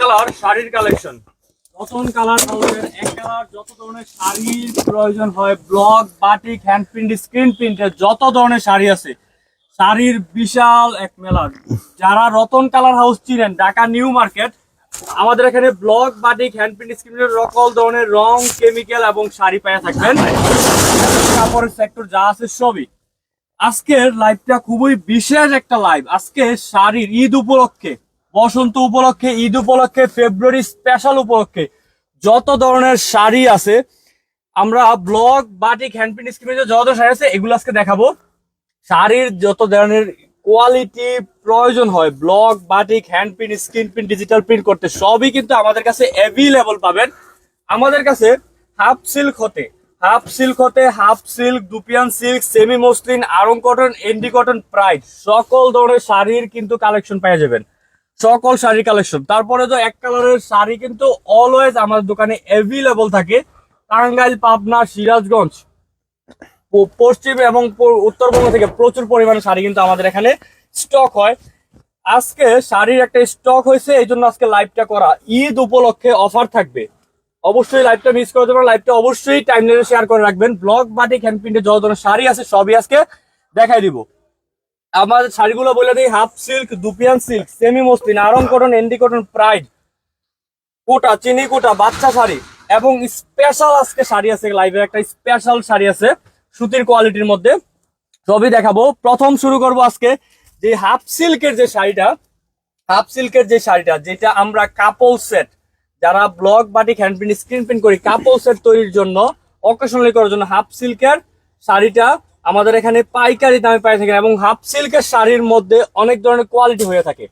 Colour শাড়ির collection, নতুন colour হাউসের এক কালার যত ধরনের শাড়ির প্রয়োজন হয়, block, batik, hand print, screen প্রিন্টের যত ধরনের শাড়ি আছে, শাড়ির বিশাল এক মেলা। যারা রতন কালার হাউস চিনেন, ঢাকা নিউ মার্কেট, আমাদের এখানে ব্লক, বাটিক, হ্যান্ড প্রিন্ট, স্ক্রিনের সকল ধরনের রং, কেমিক্যাল এবং শাড়ি পেয়ে থাকবেন। কাপড়ের সেক্টর যা আছে সবই। আজকের লাইভটা খুবই বিশেষ একটা লাইভ। আজকে শাড়ির ঈদ উপলক্ষে, বসন্ত উপলক্ষে, ঈদ উপলক্ষে, ফেব্রুয়ারি স্পেশাল উপলক্ষে যত ধরনের শাড়ি আছে, আমরা ব্লক, বাটিক, হ্যান্ড প্রিন্ট, স্ক্রিনের যত শাড়ি আছে এগুলো আজকে দেখাবো। শাড়ির যত ধরনের কোয়ালিটি প্রয়োজন হয়, block, batik, hand print, screen print, digital print করতে, সবই কিন্তু আমাদের কাছে অ্যাভেলেবল পাবেন। আমাদের কাছে হাফ সিল্ক হতে half silk, dupion silk, semi muslin, Aarong cotton, Endi cotton, Pride, সকল ধরনের শাড়ির কিন্তু কালেকশন পেয়ে যাবেন। সকল শাড়ির কালেকশন। তারপরে তো এক কালারের শাড়ি কিন্তু অলওয়েজ আমাদের দোকানে অ্যাভেলেবল থাকে। টাঙ্গাইল, পাবনা, সিরাজগঞ্জ, পশ্চিম এবং উত্তরবঙ্গ থেকে প্রচুর পরিমাণে শাড়ি কিন্তু আমাদের এখানে স্টক হয়। আজকে শাড়ির একটা স্টক হয়েছে, এই জন্য আজকে লাইভটা করা। ঈদ উপলক্ষে অফার থাকবে, অবশ্যই লাইভটা মিস করে দেবেন। লাইভটা অবশ্যই টাইমলাইনে শেয়ার করে রাখবেন। ব্লক, বাটিক, হ্যান্ড প্রিন্টের যত ধরনের শাড়ি আছে সবই আজকে দেখাই দিব। আমাদের শাড়িগুলো বলে দিই, half silk, dupion silk, semi muslin, Aarong cotton, Endi cotton, Pride, Kota, চিনি কোটা, বাচ্চা শাড়ি এবং স্পেশাল আজকে শাড়ি আছে। লাইভে একটা স্পেশাল শাড়ি আছে সুতির কোয়ালিটির মধ্যে, সবই দেখাবো। প্রথম শুরু করব আজকে যে হাফ সিল্কের যে শাড়িটা, যেটা আমরা কাপল সেট, যারা block, batik, hand print, screen print করি, কাপল সেট তৈরির জন্য, অকেশনালি করার জন্য হাফ সিল্কের শাড়িটা আমাদের এখানে পাইকারি দামে পাই থাকেন। এবং হাফ সিল্কের শাড়ির মধ্যে অনেক ধরনের কোয়ালিটি হয়ে থাকে।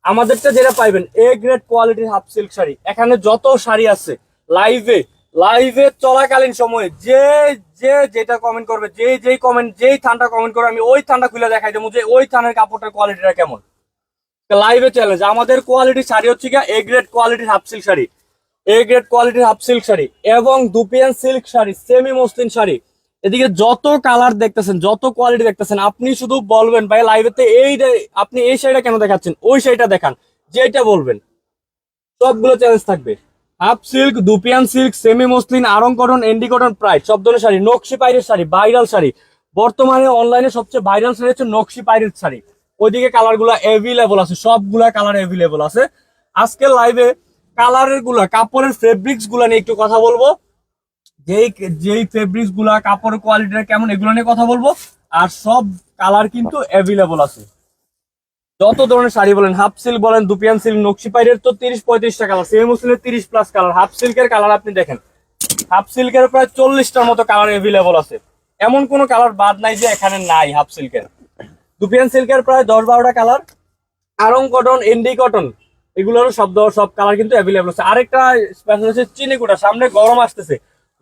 আমাদেরটা যেটা পাইবেন এ গ্রেড কোয়ালিটির হাফ সিল্ক শাড়ি। এখানে যত শাড়ি আছে, লাইভে চলাকালীন সময়ে যে যেটা কমেন্ট করবে, যেই কমেন্ট, যেই থানটা কমেন্ট করবে, আমি ওই থানটা খুলে দেখাই দেবো যে ওই থানের কাপড়টার কোয়ালিটিটা কেমন। লাইভে চ্যালেঞ্জ। আমাদের কোয়ালিটির শাড়ি হচ্ছে কি এ গ্রেড কোয়ালিটির হাফ সিল্ক শাড়ি, এবং dupion silk sari, semi muslin sari. এদিকে যত কালার দেখতেছেন, যত কোয়ালিটি দেখতেছেন, আপনি শুধু বলবেন ভাই লাইভেতে আপনি এই শাড়িটা কেন দেখাচ্ছেন, ওই শাড়িটা দেখান, যেটা বলবেন সবগুলো চ্যালেঞ্জ থাকবে। Half silk, dupion silk, semi muslin, Aarong cotton, Endi cotton, Pride, সব ধরনের শাড়ি, নকশি পাইরের শাড়ি, ভাইরাল শাড়ি। বর্তমানে অনলাইনে সবচেয়ে ভাইরাল শাড়ি হচ্ছে নকশি পাইরের শাড়ি। ওইদিকে কালার গুলা অ্যাভেলেবল আছে, সবগুলা কালার অ্যাভেলেবল আছে। আজকে লাইভে কালারের গুলা, কাপড়ের ফেব্রিক্স গুলা নিয়ে একটু কথা বলবো। যেই ফেব্রিক্স গুলা, কাপড়ের কোয়ালিটিটা কেমন, এগুলো নিয়ে কথা বলবো। আর সব কালার কিন্তু অ্যাভেলেবল আছে। যত ধরনের শাড়ি বলেন, হাফ সিল্ক বলেন, দুপিয়ান সিল্ক, নকশি পাইরের তো 30-35টা কালার, সেমি মসলিনের 30+ কালার। হাফ সিল্কের কালার আপনি দেখেন, হাফ সিল্কের প্রায় 40টার মতো কালার অ্যাভেলেবল আছে। এমন কোনো কালার বাদ নাই যে এখানে নাই হাফ সিল্কের। দুপিয়ান সিল্কের প্রায় 10-12টা colour, Aarong cotton, Endi cotton, এগুলোরও সব কালার কিন্তু অ্যাভেলেবল আছে। আরেকটা স্পেশাল হচ্ছে চিনিকুটা। সামনে গরম আসতেছে,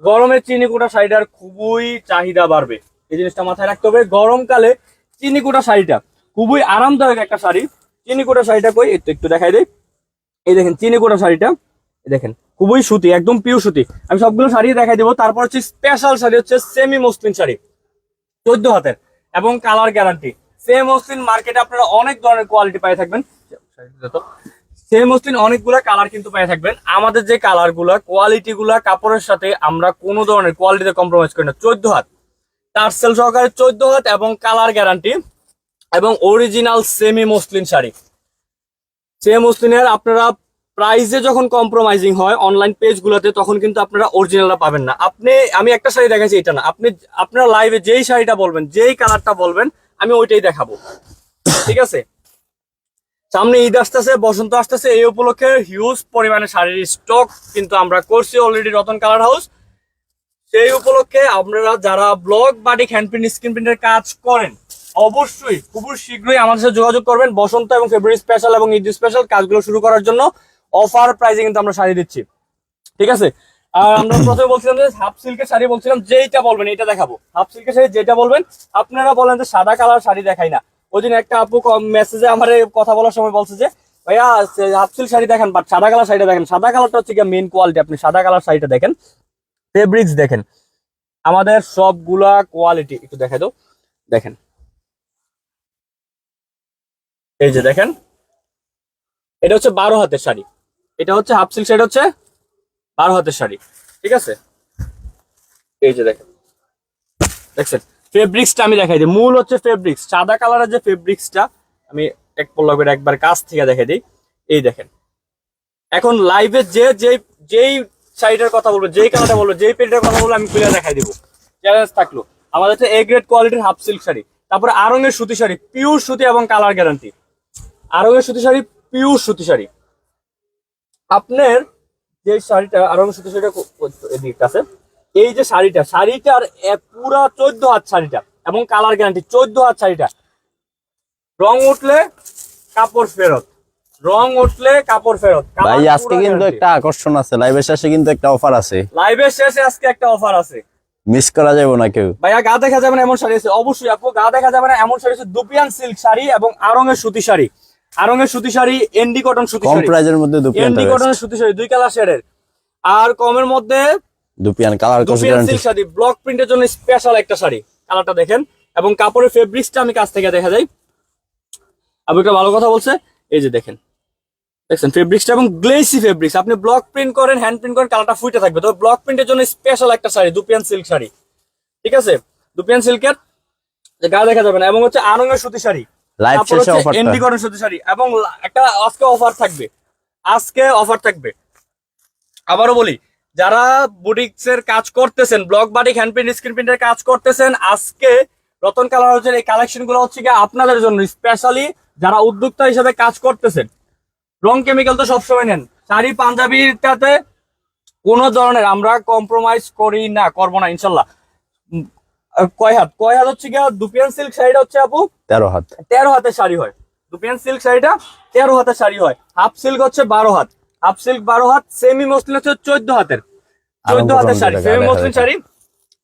গরমে চিনিকুটা শাড়িটার খুবই চাহিদা বাড়বে। এই জিনিসটা মাথায় রাখতে হবে। গরমকালে চিনিকুটা শাড়িটা খুবই আরামদায়ক একটা শাড়ি। চিনিকুটা শাড়িটা কই একটু দেখাই দেই। এই দেখেন চিনিকুটা শাড়িটা, দেখেন খুবই সুতি, একদম পিওর সুতি। আমি সবগুলো শাড়ি দেখাই দেবো। তারপর হচ্ছে স্পেশাল শাড়ি হচ্ছে সেমি মসলিন শাড়ি, 14 হাতের এবং কালার গ্যারান্টি। সেম মসলিন মার্কেটে আপনারা অনেক ধরনের কোয়ালিটি পাই থাকবেন। সেম মসলিন অনেকগুলা কালার কিন্তু পেয়ে থাকবেন। আমাদের যে কালার গুলা, কোয়ালিটি গুলা, কাপড়ের সাথে আমরা কোনো ধরনের কোয়ালিটিতে কম্প্রোমাইজ করি না। 14 হাত টার্সেল সহকারে 14 হাত এবং কালার গ্যারান্টি এবং অরিজিনাল সেমি মসলিন শাড়ি। সেমি মসলিনের আপনারা প্রাইসে যখন কম্প্রোমাইজিং হয় অনলাইন পেজ গুলোতে, তখন কিন্তু আপনারা অরিজিনালটা পাবেন না। আমি একটা শাড়ি দেখাচ্ছি, এটা না, আপনারা লাইভে যেই শাড়িটা বলবেন, যেই কালারটা বলবেন, আমি ওইটাই দেখাবো। ঠিক আছে? সামনে ঈদ আসতেছে, বসন্ত আসতেছে, এই উপলক্ষে হিউজ পরিমাণে শাড়ির স্টক কিন্তু আমরা করছি অলরেডি রতন কালার হাউস। সেই উপলক্ষে আপনারা যারা block, batik, hand print, screen প্রিন্টের কাজ করেন, অবশ্যই খুব শীঘ্রই আমাদের সাথে যোগাযোগ করবেন। বসন্ত এবং ফেব্রুয়ারি স্পেশাল এবং ঈদ স্পেশাল কাজগুলো শুরু করার জন্য অফার প্রাইসে কিন্তু আমরা শাড়ি দিচ্ছি। ঠিক আছে? আর আমরা প্রথমে বলছিলাম যে হাফ সিল্কের শাড়ি, বলছিলাম যেইটা বলবেন এইটা দেখাবো। হাফ সিল্কের শাড়ি যেটা বলবেন, আপনারা বলেন যে সাদা কালার শাড়ি দেখাই না। ওই দিন একটা আপু মেসেজে আমার কথা বলার সময় বলছে যে ভাইয়া হাফ সিল্ক শাড়ি দেখেন, বাট সাদা কালার শাড়িটা দেখেন। সাদা কালারটা হচ্ছে গিয়ে মেইন কোয়ালিটি। আপনি সাদা কালার শাড়িটা দেখেন, ফেব্রিক্স দেখেন, আমাদের সবগুলা কোয়ালিটি একটু দেখাই দাও। দেখেন, এই যে দেখেন, এটা হচ্ছে 12 হাতের শাড়ি। এটা হচ্ছে হাফ সিল্ক শাড়ি, হচ্ছে 12 হাতের শাড়ি, ঠিক আছে। এই যে দেখেন, দেখছেন ফেব্রিক্সটা আমি দেখাই দিই। মূল হচ্ছে ফেব্রিক্স, সাদা কালারের যে ফেব্রিক্সটা আমি এক পল্লা করে একবার কাছ থেকে দেখাই দিই। এই দেখেন, এখন লাইভে যেই শাড়িটার কথা বলবো, যেই কালারটা বলবো, যেই পেন্টের কথা বলবো, আমি খুলে দেখাই দিব। চ্যালেঞ্জ থাকলো, আমাদের হচ্ছে এ গ্রেড কোয়ালিটির হাফ সিল্ক শাড়ি। তারপরে আরঙের সুতি শাড়ি, পিওর সুতি এবং কালার গ্যারান্টি। আরঙের সুতি শাড়ি, পিওর সুতি শাড়ি। আপনার যে শাড়িটা আরঙের সুতি শাড়িটা এদিকে আছে, এই যে শাড়িটার পুরা 14 হাত শাড়িটা এবং কালার গ্যারান্টি 14 হাত শাড়িটা। রং উঠলে কাপড় ফেরত, রং উঠলে কাপড় ফেরত। ভাই আজকে কিন্তু একটা আকর্ষণ আছে, লাইভের শেষে কিন্তু একটা অফার আছে। লাইভের শেষে আজকে একটা অফার আছে, মিস করা যাবে না কেউ। ভাইয়া গা দেখা যাবে না এমন শাড়ি আছে, অবশ্যই আপু গা দেখা যাবে না এমন শাড়ি আছে। দুপিয়ান সিল্ক শাড়ি এবং আরঙের সুতি শাড়ি, আরঙের সুতি শাড়ি, এনডি কটন সুতি কম শাড়ি, প্রাইজের মধ্যে এনডি কটনের সুতি শাড়ি, 2 কালার শেডের। আর কমের মধ্যে dupion colour course dupion guarantee. Silk sari, block প্রিন্টের জন্য স্পেশাল একটা শাড়ি। কালারটা দেখেন এবং কাপড়ের ফেব্রিক্সটা আমি কাছ থেকে দেখা যায়। আপনি একটা ভালো কথা বলছে, এই যে দেখেন, দেখছেন ফেব্রিক্সটা এবং গ্লেসি ফেব্রিক্স। আপনি ব্লক প্রিন্ট করেন, হ্যান্ড প্রিন্ট করেন, কালারটা ফুটে থাকবে। তবে ব্লক প্রিন্টের জন্য স্পেশাল একটা শাড়ি, দুপিয়ান সিল্ক শাড়ি, ঠিক আছে। দুপিয়ান সিল্কের যে গা দেখা যাবে না, এবং হচ্ছে আরঙের সুতি শাড়ি, লাইভ তারপর শেষে হচ্ছে অফারটা। এনডি কটন সুতি শাড়ি। এবং একটা আজকে অফার থাকবে, আজকে অফার থাকবে। আবারও বলি, যারা বুটিক্স এর কাজ করতেছেন, block batik, hand print, screen প্রিন্টের কাজ করতেছেন, আজকে রতন কালার হাউসের এই কালেকশন গুলো হচ্ছে গিয়ে আপনাদের জন্য স্পেশালি, যারা উদ্যোক্তা হিসেবে কাজ করতেছেন। রং কেমিক্যাল তো সবসময় নেন, শাড়ি পাঞ্জাবিটাতে কোনো ধরনের আমরা কম্প্রোমাইজ করি না, করবো না ইনশাল্লাহ। কয় হাত হচ্ছে গিয়ে দুপিয়ান সিল্ক শাড়িটা হচ্ছে আপু 13 হাত। 13 হাতের শাড়ি হয়। দুপিয়ান সিল্ক শাড়িটা 13 হাতের শাড়ি হয়। হাফ সিল্ক হচ্ছে 12 হাত, হাফ সিল্ক 12 হাত। সেমি মসলিন হচ্ছে 14 হাতের, 14 হাতের sari. Semi muslin sari,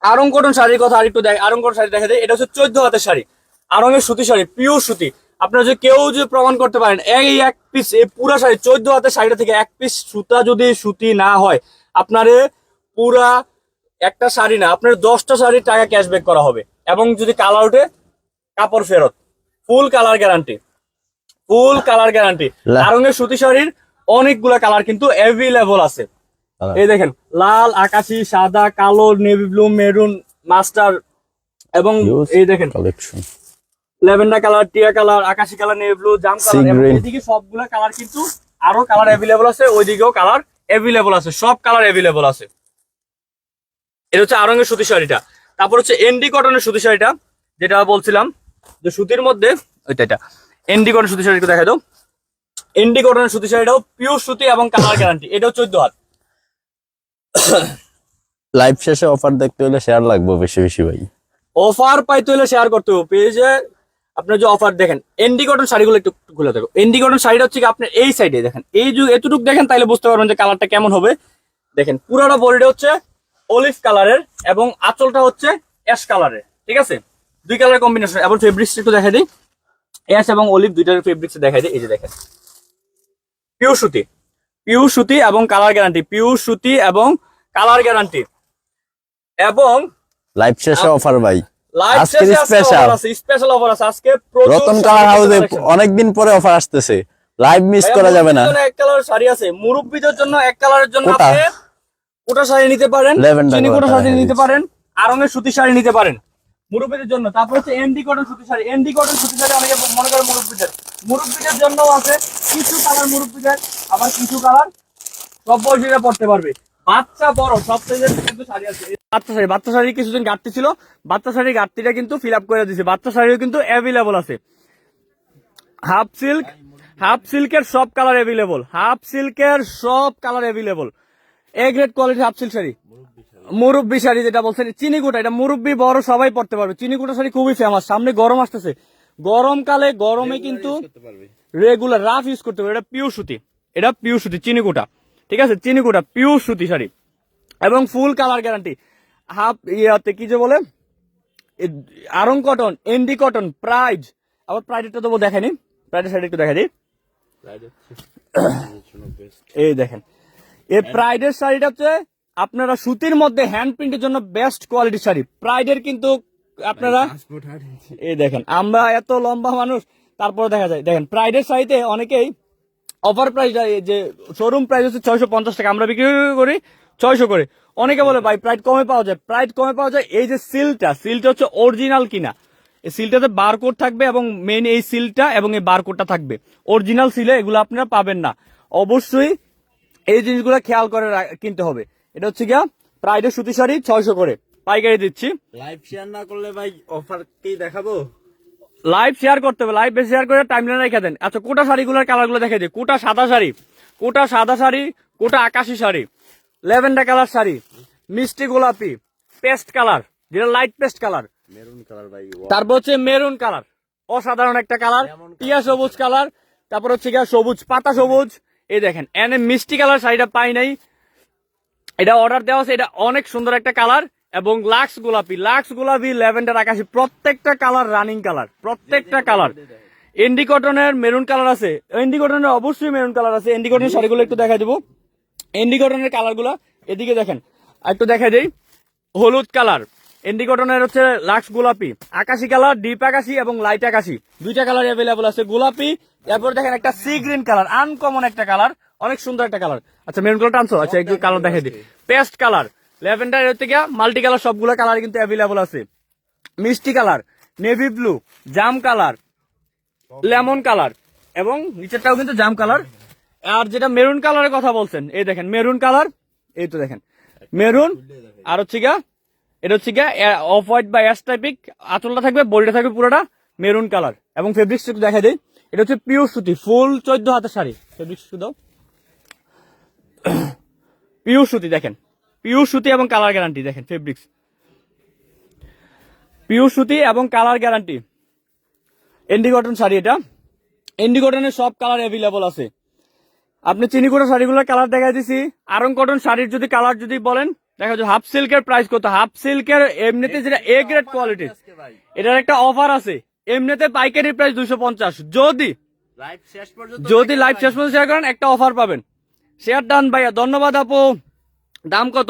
Aarong cotton শাড়ির কথা আরেকটু দেখ, আরং কটন শাড়ি দেখা যায়, এটা হচ্ছে 14 হাতের শাড়ি। আরঙের সুতি শাড়ি, পিওর সুতি। আপনারা যদি কেউ যদি প্রমাণ করতে পারেন এই এক পিস, এই পুরা শাড়ি 14 হাতের শাড়িটা থেকে এক পিস সুতা যদি সুতি না হয়, আপনারে পুরা একটা শাড়ি না, আপনার 10টা শাড়ির টাকা ক্যাশব্যাক করা হবে। এবং যদি কালার ওঠে কাপড় ফেরত, full colour guarantee, full colour guarantee. আরঙের সুতি শাড়ির অনেকগুলা কালার কিন্তু অ্যাভেলেবল আছে। এই দেখেন, লাল, আকাশি, সাদা, কালো, নেভি ব্লু, মেরুন, মাস্টার, এবং এই দেখেন কালেকশন ল্যাভেন্ডার কালার, টিয়া কালার, আকাশি কালার, নেভি ব্লু, জাম কালার। এদিকে সবগুলা কালার কিন্তু আরো কালার অ্যাভেলেবল আছে, ওইদিকেও কালার অ্যাভেলেবল আছে, সব কালার অ্যাভেলেবল আছে। এটা হচ্ছে আরঙের সুতি শাড়িটা। তারপর হচ্ছে এনডি কটনের সুতি শাড়িটা, যেটা বলছিলাম যে সুতির মধ্যে, এটা এনডি কটন সুতি শাড়ি দেখা দাও। এনডি কটনের সুতি শাড়িটাও পিওর সুতি এবং কালার গ্যারান্টি। এটাও 14 হাত। লাইভ শেষে অফার দেখতে হলে শেয়ার লাগবে বেশি বেশি ভাই। অফার পাইতে হলে শেয়ার করতে হবে পেজে। আপনার যে অফার দেখেন, এনডি কটন শাড়িগুলো একটু খুলে দেখো। এনডি কটন শাড়িটা হচ্ছে কি আপনার এই সাইডে দেখেন, এই যে এতটুকু দেখেন, তাইলে বুঝতে পারবেন যে কালারটা কেমন হবে। দেখেন পুরাটা বডিটা হচ্ছে অলিভ কালারের এবং আঁচলটা হচ্ছে অ্যাশ কালারের, ঠিক আছে। 2 কালারের কম্বিনেশন। এবং ফেব্রিক্স একটু দেখাই দিই, অ্যাশ এবং অলিভ দুইটার ফেব্রিক্স দেখাই দিই। এই যে দেখেন, পিওর সুতি, পিওর সুতি এবং কালার গ্যারান্টি, পিওর সুতি এবং কালার গ্যারান্টি। এবং লাইভ শেষে অফার ভাই, লাইভ আজকের শেষে স্পেশাল স্পেশাল অফার আছে আজকে। প্রচুর রতন কালার হাউসে অনেকদিন পরে অফার আসতেছে, লাইভ মিস করা যাবে না। এক কালার শাড়ি আছে মুরব্বিদের জন্য, এক কালারের জন্য কোটা। আপনি কোটা শাড়ি নিতে পারেন, ল্যাভেন্ডার চিনি কোটা কালার শাড়ি নিতে পারেন, আরঙের সুতি শাড়ি নিতে পারেন মুরব্বিদের জন্য। তারপর হচ্ছে এনডি কটন সুতি শাড়ি, এনডি কটন সুতি শাড়ি অনেকে মনে করেন মুরব্বিদের জন্য আছে। কিছু কালার মুরব্বিদের, আবার কিছু কালার সব বয়সীরা পড়তে পারবে। বাচ্চা বড় সব সাইজের কিন্তু শাড়ি আছে। বাচ্চা শাড়ি কিছুদিন ঘাটতি ছিল, বাচ্চা শাড়ির ঘাটতিটা কিন্তু ফিল আপ করে দিয়েছে। বাচ্চা শাড়িও কিন্তু অ্যাভেলেবল আছে। হাফ সিল্ক, হাফ সিল্কের সব কালার অ্যাভেলেবল, হাফ সিল্কের সব colour available. A grade quality half silk sari, মুরব্বি শাড়ি যেটা বলছেন চিনিকুটা, এটা মুরব্বি বড় সবাই পড়তে পারবে। চিনিকুটা শাড়ি খুবই ফেমাস। সামনে গরম আসতেছে, গরমকালে গরমে কিন্তু রেগুলার রাফ ইউজ করতে পারবে। এটা পিওর সুতি, এটা পিওর সুতি চিনিকুটা, ঠিক আছে। চিনিকুটা পিওর সুতি শাড়ি এবং ফুল কালার গ্যারান্টি। হাফ ইয়াতে কি যে বলে Aarong cotton, ND cotton, pride. আবার প্রাইডেরটা তো দেখানি, প্রাইডের শাড়ি একটু দেখা দিই। এই দেখেন, এই প্রাইডের শাড়িটা হচ্ছে আপনারা সুতির মধ্যে হ্যান্ড প্রিন্টের জন্য বেস্ট কোয়ালিটির শাড়ি। প্রাইডের কিন্তু আপনারা এই দেখেন, আমরা এত লম্বা মানুষ তারপরে দেখা যায়। দেখেন প্রাইডের শাড়িতে অনেকেই অফার প্রাইস যে শোরুম প্রাইস হচ্ছে 650 টাকা, আমরা বিক্রি করি 600 করে। অনেকে বলে ভাই প্রাইস কমে পাওয়া যায়, প্রাইস কমে পাওয়া যায় এই যে সিলটা হচ্ছে অরিজিনাল কিনা, এই সিলটাতে বারকোড থাকবে এবং মেইন এই সিলটা এবং এই বারকোডটা থাকবে অরিজিনাল সিলে, এগুলো আপনারা পাবেন না। অবশ্যই এই জিনিসগুলো খেয়াল করে কিনতে হবে। এটা হচ্ছে গিয়া প্রাইডের সুতি শাড়ি 600 করে পাইকারি দিচ্ছি। লাইভ শেয়ার না করলে ভাই অফার কি দেখাবো? লাইভ শেয়ার করতে হবে, লাইভ শেয়ার করে টাইমলাইন রেখে দেন। আচ্ছা কোটা শাড়িগুলোর কালারগুলো দেখে দিই। কোটা সাদা শাড়ি, কোটা আকাশি শাড়ি, ল্যাভেন্ডার কালার শাড়ি, মিষ্টি গোলাপি, পেস্ট কালার যেটা light paste colour, maroon colour ভাই, তারপর হচ্ছে মেরুন কালার, অসাধারণ একটা কালার, টিয়া সবুজ কালার, তারপর হচ্ছে গিয়া সবুজ পাতা সবুজ। এই দেখেন এনে মিষ্টি কালার শাড়িটা পাই নাই, এটা অর্ডার দেওয়া আছে, এটা অনেক সুন্দর একটা কালার। এবং লাক্স গোলাপি, ল্যাভেন্ডার আকাশি, প্রত্যেকটা কালার রানিং কালার, প্রত্যেকটা কালার। এন্ডি কটনের মেরুন কালার আছে, এন্ডি কটনের অবশ্যই মেরুন কালার আছে। এন্ডি কটনের শাড়িগুলো একটু দেখা দিব, এন্ডি কটনের কালারগুলো এদিকে দেখেন, একটু দেখা দেই। হলুদ কালার, এন্ডি কটনের হচ্ছে লাক্স গোলাপি, আকাশি কালার, ডিপ আকাশি এবং লাইট আকাশি, দুইটা কালার অ্যাভেলেবল আছে। গোলাপি, এরপর দেখেন একটা সি গ্রিন কালার, আনকমন একটা কালার, অনেক সুন্দর একটা কালার। আচ্ছা মেরুন কালার টানছো, আচ্ছা একটু কালার দেখে দিই। পেস্ট কালার, ল্যাভেন্ডার হচ্ছে গিয়া মাল্টি কালার, সবগুলো কালার কিন্তু অ্যাভেলেবল আছে। মিষ্টি কালার, নেভি ব্লু, জাম কালার, লেমন কালার এবং নিচেরটাও কিন্তু জাম কালার। আর যেটা মেরুন কালারের কথা বলছেন, এই দেখেন মেরুন কালার, এই তো দেখেন মেরুন। আর হচ্ছে গিয়া এটা হচ্ছে গিয়া অফ হোয়াইট বা অ্যাশ টাইপিক, আঁচলটা থাকবে, বডিটা থাকবে পুরোটা মেরুন কালার। এবং ফেব্রিক্স একটু দেখা দেয়, এটা হচ্ছে পিওর সুতি, ফুল 14 হাতের শাড়ি। ফেব্রিক্স দাও, পিওর সুতি দেখেন, পিওর সুতি এবং কালার গ্যারান্টি দেখেন। ফেব্রিক্স পিওর সুতি এবং কালার গ্যারান্টি। এন্ডি কটন শাড়ি, এটা এন্ডি কটনের সব কালার অ্যাভেলেবল আছে। আপনি চিনিকুড়া শাড়িগুলোর কালার দেখা দিছি। আরং কটন শাড়ির যদি কালার যদি বলেন, দেখা যায় হাফ সিল্কের প্রাইস কত। হাফ সিল্কের এমনিতে যেটা এ গ্রেড কোয়ালিটি, এটার একটা অফার আছে। এমনিতে পাইকারি প্রাইস 250, যদি লাইভ শেষ পর্যন্ত শেয়ার করেন একটা অফার পাবেন। শেয়ার ডান ভাইয়া, ধন্যবাদ আপু। দাম কত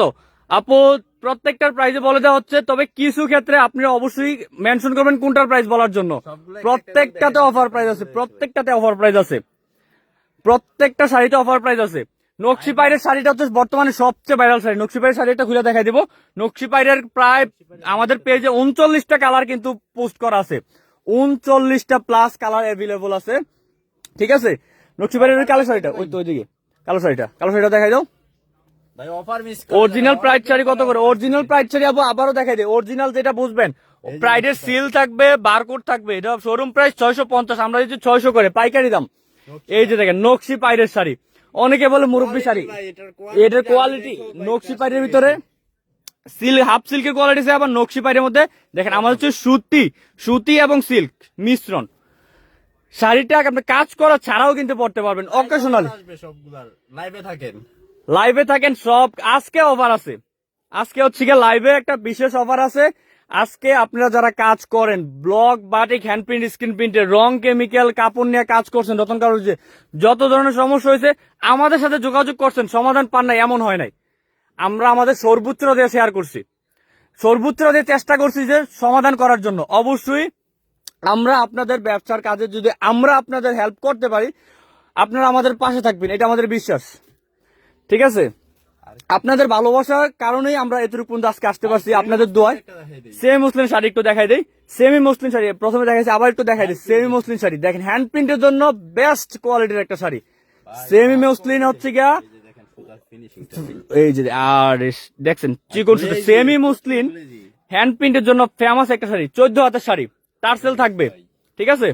আপু? প্রত্যেকটার প্রাইসে বলে দেওয়া হচ্ছে, তবে কিছু ক্ষেত্রে আপনি অবশ্যই মেনশন করবেন কোনটার প্রাইস বলার জন্য। প্রত্যেকটাতে অফার প্রাইস আছে, প্রত্যেকটাতে অফার প্রাইস আছে, প্রত্যেকটা শাড়িতে অফার প্রাইস আছে। নকশি পাইরের শাড়িটা হচ্ছে বর্তমানে সবচেয়ে ভাইরাল শাড়ি। নকশি পাইরের শাড়িটা খুলে দেখাই দিব। নকশি পাইরের প্রায় আমাদের পেজে 39টা কালার কিন্তু পোস্ট করা আছে, 39টা প্লাস কালার অ্যাভেলেবল আছে। ঠিক আছে, নকশি পাইরের কালো শাড়িটা ওই তো ওইদিকে, কালো শাড়িটা দেখাই দাও। ভাই offer miss original pride sari কত করে? অরিজিনাল প্রাইড শাড়ি আবারও দেখাই দেয়। অরিজিনাল যেটা বুঝবেন, প্রাইডের সিল থাকবে, বারকোড থাকবে। এটা শোরুম প্রাইস 650, আমরা দিচ্ছি 600 করে পাইকারি দাম। এই যে দেখেন নকশি পাইরের শাড়ি, অনেকে বলে মুরব্বী শাড়ি, এটার কোয়ালিটি নকশি পাইরের ভিতরে সিল্ক, হাফ সিল্কের কোয়ালিটি আছে। আবার নকশি পাইরের মধ্যে দেখেন আমাদের হচ্ছে সুতি এবং সিল্ক মিশ্রণ। শাড়িটা আপনি কাজ করা ছাড়াও কিন্তু পড়তে পারবেন অকেশনালি। সবগুলার লাইভে থাকেন সব। আজকে অফার আছে, আজকে হচ্ছে গিয়ে লাইভে একটা বিশেষ অফার আছে। আজকে আপনারা যারা কাজ করেন, block, batik, hand print, screen প্রিন্টের, রং, কেমিক্যাল, কাপড় নিয়ে কাজ করছেন, রতন কারুজে যত ধরনের সমস্যা হয়েছে আমাদের সাথে যোগাযোগ করছেন, সমাধান পান নাই এমন হয় নাই। আমরা আমাদের সর্বোচ্চ দিয়ে শেয়ার করছি, সর্বোচ্চ দিয়ে চেষ্টা করছি যে সমাধান করার জন্য। অবশ্যই আমরা আপনাদের ব্যবসার কাজে যদি আমরা আপনাদের হেল্প করতে পারি, আপনারা আমাদের পাশে থাকবেন, এটা আমাদের বিশ্বাস। ঠিক আছে, আপনাদের ভালোবাসার কারণেই আমরা এতটুকু পর্যন্ত আজকে আসতে পারছি, আপনাদের দোয়ায়। সেমি মুসলিম শাড়ি একটু দেখাই দেই। সেমি মুসলিম শাড়ি প্রথমে দেখাইছি, আবার একটু দেখাই দিই। সেমি মুসলিম শাড়ি দেখেন, হ্যান্ড প্রিন্টের জন্য বেস্ট কোয়ালিটির একটা শাড়ি। সেমি মুসলিম হচ্ছে গিয়া এই যে, আর দেখছেন চিকন সুতো, সেমি মুসলিম হ্যান্ড প্রিন্টের জন্য ফেমাস একটা শাড়ি, 14 হাতের শাড়ি, টার্সেল থাকবে। ঠিক আছে,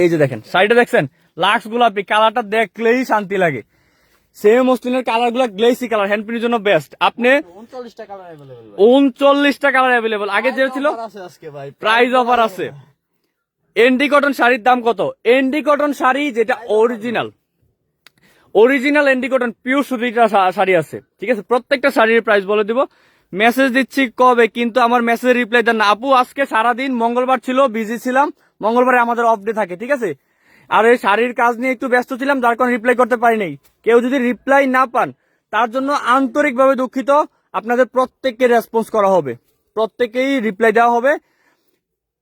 এই যে দেখেন শাড়িটা দেখছেন, লাক্স গোলাপি, কালারটা দেখলেই শান্তি লাগে। সেমি মসলিনের কালার গুলা গ্লেসি কালার, হ্যান্ড প্রিন্টের জন্য বেস্ট। আপনি 39টা কালার অ্যাভেলেবল। আগে যে ছিল প্রাইস অফার আছে। এন্ডি কটন শাড়ির দাম কত? এন্ডি কটন শাড়ি যেটা অরিজিনাল এন্ডি কটন পিওর সুতিটা শাড়ি আছে। ঠিক আছে, প্রত্যেকটা শাড়ির প্রাইস বলে দিব। মেসেজ দিচ্ছি কবে, কিন্তু আমার মেসেজ রিপ্লাই দেন না আপু। আজকে সারাদিন মঙ্গলবার ছিল, বিজি ছিলাম, মঙ্গলবারে আমাদের অফ ডে থাকে। ঠিক আছে, আর এই শাড়ির কাজ নিয়ে একটু ব্যস্ত ছিলাম, যার কারণে রিপ্লাই করতে পারি নাই। কেউ যদি রিপ্লাই না পান, তার জন্য আন্তরিকভাবে দুঃখিত। আপনাদের প্রত্যেককে রেসপন্স করা হবে, প্রত্যেকেই রিপ্লাই দেওয়া হবে।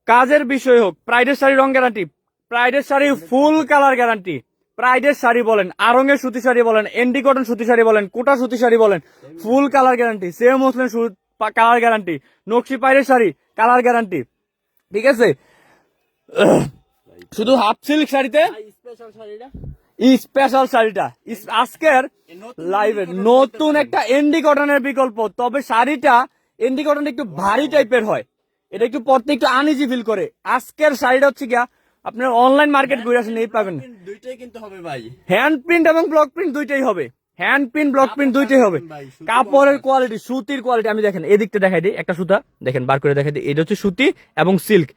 কাজের বিষয় হোক, প্রাইডের শাড়ি রং গ্যারান্টি, প্রাইডের শাড়ি ফুল কালার গ্যারান্টি, প্রাইডের শাড়ি বলেন, আরঙের সুতি শাড়ি বলেন, এন্ডি কটন সুতি শাড়ি বলেন, কোটা সুতি শাড়ি বলেন, ফুল কালার গ্যারান্টি, সেম মুসলিম কালার গ্যারান্টি, নকশি পাইরের শাড়ি কালার গ্যারান্টি, ঠিক আছে। শুধু হাফ সিল্ক শাড়িতে স্পেশাল শাড়িটা স্পেশাল শাড়িটা আজকের লাইভে নতুন একটা এন্ডি কটনের বিকল্প। তবে শাড়িটা এন্ডি কটন একটু ভারী টাইপের হয়, এটা একটু পরতে একটু আনইজি ফিল করে। আজকের শাড়িটা হচ্ছে গিয়া আপনার অনলাইন মার্কেট ঘুরে আসেন এই পাবেন, দুইটাই কিন্তু হবে ভাই। হ্যান্ড প্রিন্ট এবং ব্লক প্রিন্ট দুইটাই হবে, হ্যান্ড প্রিন্ট ব্লক প্রিন্ট দুইটাই হবে। কাপড়ের কোয়ালিটি, সুতির কোয়ালিটি আমি দেখেন এদিকটা দেখাই দিই, একটা সুতা দেখেন বার করে দেখাই দিই, এটা হচ্ছে সুতি এবং সিল্ক,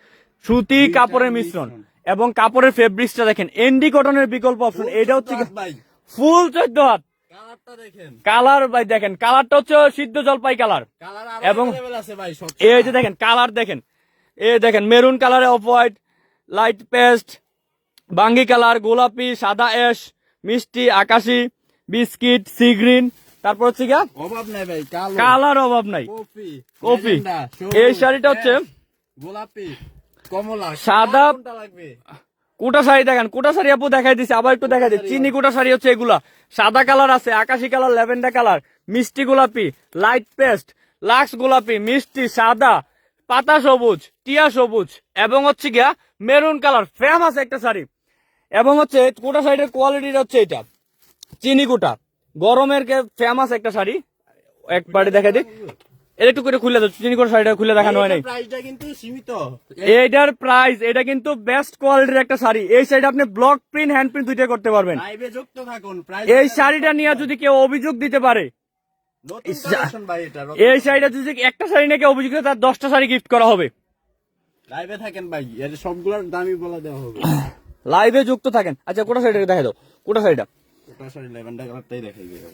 সুতি কাপড়ের মিশ্রণ এবং কাপড়ের ফেব্রিক্সটা দেখেন, এন্ডি কটনের বিকল্প অপশন। এটা হচ্ছে ভাই ফুল 14 হাত কালারটা দেখেন, কালার ভাই দেখেন, কালারটা হচ্ছে সিদ্ধ জলপাই কালার কালার এবং अवेलेबल আছে ভাই সব। এই যে দেখেন কালার দেখেন, এই দেখেন মেরুন কালারে অফ হোয়াইট, লাইট পেস্ট, বাঙ্গি কালার, গোলাপি, সাদা অ্যাশ, মিষ্টি, আকাশি, বিস্কিট, সি গ্রিন, তারপর হচ্ছে গিয়া অভাব নাই ভাই, কালো, কালার অভাব নাই, কফি, কফি। ম্যাজেন্ডা, সবুজ, এই শাড়িটা হচ্ছে অ্যাশ, গোলাপি, কমলা, সাদা। কোনটা লাগবে? কোটা শাড়ি দেখেন, কোটা শাড়ি আপু দেখাই দিচ্ছে, আবার একটু দেখাই দিই, চিনি কোটা শাড়ি হচ্ছে এগুলা, সাদা কালার আছে, আকাশি কালার, ল্যাভেন্ডার কালার, মিষ্টি গোলাপি, লাইট পেস্ট, লাক্স গোলাপি, মিষ্টি, সাদা, পাতা সবুজ, টিয়া সবুজ এবং হচ্ছে গিয়া মেরুন কালার, ফেমাস একটা শাড়ি। এবং হচ্ছে কোটা শাড়ির কোয়ালিটিটা হচ্ছে এটা চিনি কোটা, গরমের ফেমাস একটা শাড়ি, একবারে দেখাই দিই, এটা একটু করে খুলে দাও, চিনি কোটা শাড়িটা খুলে দেখানো হয় নাই। প্রাইসটা কিন্তু সীমিত। এইটার প্রাইস, এটা কিন্তু বেস্ট কোয়ালিটির একটা শাড়ি। এই শাড়িটা আপনি ব্লক প্রিন্ট হ্যান্ড প্রিন্ট দুইটা করতে পারবেন। লাইভে যুক্ত থাকুন। প্রাইস এই শাড়িটা নিয়ে যদি কেউ অভিযোগ দিতে পারে, নতুন কালেকশন ভাই, এটা এই শাড়িটা যদি একটা শাড়ি নিয়ে কেউ অভিযোগ করে, তার 10টা শাড়ি গিফট করা হবে। লাইভে থাকেন ভাই, এর সবগুলোর দামই বলা দেওয়া হবে। লাইভে যুক্ত থাকেন। আচ্ছা কোটা শাড়িটা দেখা দাও, কোটা শাড়িটা কোটা শাড়ি ল্যাভেন্ডার কালারটাই দেখাই দিই ভাই।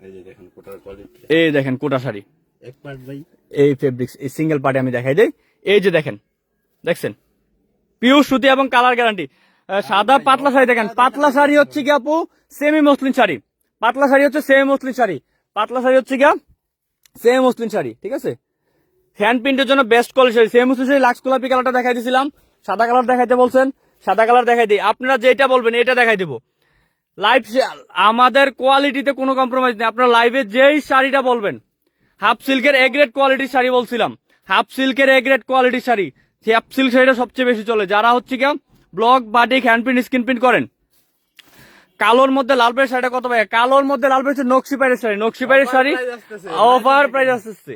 এই যে দেখেন কোটার কোয়ালিটি, এই দেখেন কোটা শাড়ি, এক পার্ট ভাই, এই ফেব্রিক্স, এই সিঙ্গেল পার্টে আমি দেখাই দেই। এই যে দেখেন, দেখছেন পিওর সুতি এবং কালার গ্যারান্টি। সাদা পাতলা শাড়ি দেখেন, পাতলা শাড়ি হচ্ছে কি আপু সেমি মসলিন শাড়ি, পাতলা শাড়ি হচ্ছে সেমি মসলিন শাড়ি, পাতলা শাড়ি হচ্ছে কি সেমি মসলিন শাড়ি, ঠিক আছে। হ্যান্ড প্রিন্টের জন্য best quality sari, semi muslin sari. লাক্স গোলাপি কালারটা দেখাই দিয়েছিলাম, সাদা কালার দেখাইতে বলছেন, সাদা কালার দেখাই দিই, আপনারা যেটা বলবেন এটা দেখাই দিব। লাইভ আমাদের কোয়ালিটিতে কোনো কম্প্রোমাইজ নেই, আপনারা লাইভে যেই শাড়িটা বলবেন। হাফ সিল্কের এ গ্রেড কোয়ালিটির শাড়ি বলছিলাম, হাফ সিল্কের এ গ্রেড কোয়ালিটির শাড়ি, হাফ সিল্ক শাড়িটা সবচেয়ে বেশি চলে। যারা হচ্ছে কি block batik hand print screen print করেন। কালোর মধ্যে লাল পেড়ের শাড়িটা কত ভাই? কালোর মধ্যে লাল পেড়েছে নকশি পাইরের শাড়ি, নকশি পাইরের শাড়ি অফার প্রাইস আসতেছে।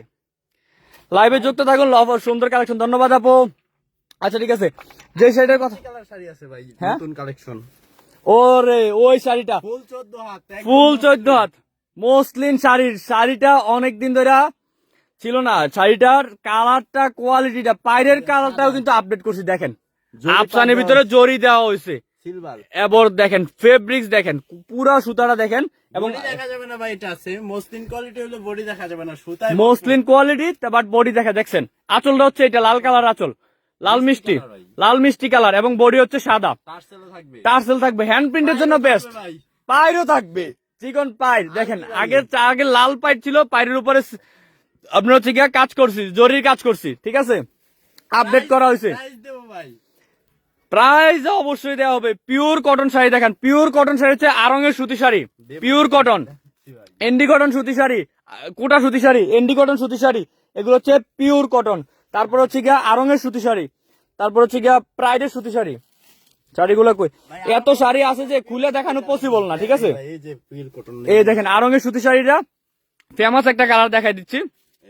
লাইভে যুক্ত থাকুন, অফার সুন্দর কালেকশন। ধন্যবাদ আপু। আচ্ছা ঠিক আছে, যে শাড়িটার কথা, কালার শাড়ি আছে ভাই, হ্যাঁ? নতুন কালেকশন, ওরে ওই শাড়িটা ফুল 14 হাত, ফুল 14 হাত মসলিন শাড়ির, শাড়িটা অনেকদিন ধরে ছিল না। শাড়িটার কালারটা, কোয়ালিটিটা, পাইরের কালারটাও কিন্তু আপডেট করছি। দেখেন আফসানের ভিতরে জরি দেওয়া হয়েছে, সিলভার, এবার দেখেন ফেব্রিক্স দেখেন, পুরা সুতাটা দেখেন এবং বডি দেখা যাবে না ভাই, এটা আছে মসলিন কোয়ালিটি হলে বডি দেখা যাবে না, সুতায় মসলিন কোয়ালিটি, বাট বডি দেখা দেখছেন। আঁচলটা হচ্ছে এটা লাল কালার আঁচল, লাল মিষ্টি, লাল মিষ্টি কালার এবং বডি হচ্ছে সাদা, টার্সেলও থাকবে, টার্সেল থাকবে, হ্যান্ড প্রিন্টের জন্য বেস্ট। ভাই পাইরও থাকবে, চিকন পাইর দেখেন। আগে লাল পাইর ছিল, পাইরের উপরে আপনার হচ্ছে গিয়া কাজ করছি, জরির কাজ করছি, ঠিক আছে, আপডেট করা হয়েছে। প্রাইস দেবো ভাই, প্রাইস অবশ্যই দেওয়া হবে। পিওর কটন শাড়ি দেখেন, পিওর কটন শাড়ি হচ্ছে আরঙের সুতি sari, pure cotton, Endi cotton সুতি শাড়ি, কোটা সুতি শাড়ি, এন্ডি কটন সুতি শাড়ি, এগুলো হচ্ছে পিওর কটন। তারপর হচ্ছে গিয়া আরঙের সুতি শাড়ি, তারপর হচ্ছে গিয়া প্রাইডের সুতি শাড়ি। শাড়িগুলো কই, এত শাড়ি আছে যে খুলে দেখানো পসিবল না, ঠিক আছে। এই যে পিওর কটন, এই দেখেন আরঙের সুতি শাড়িটা ফেমাস একটা কালার দেখাই দিচ্ছি।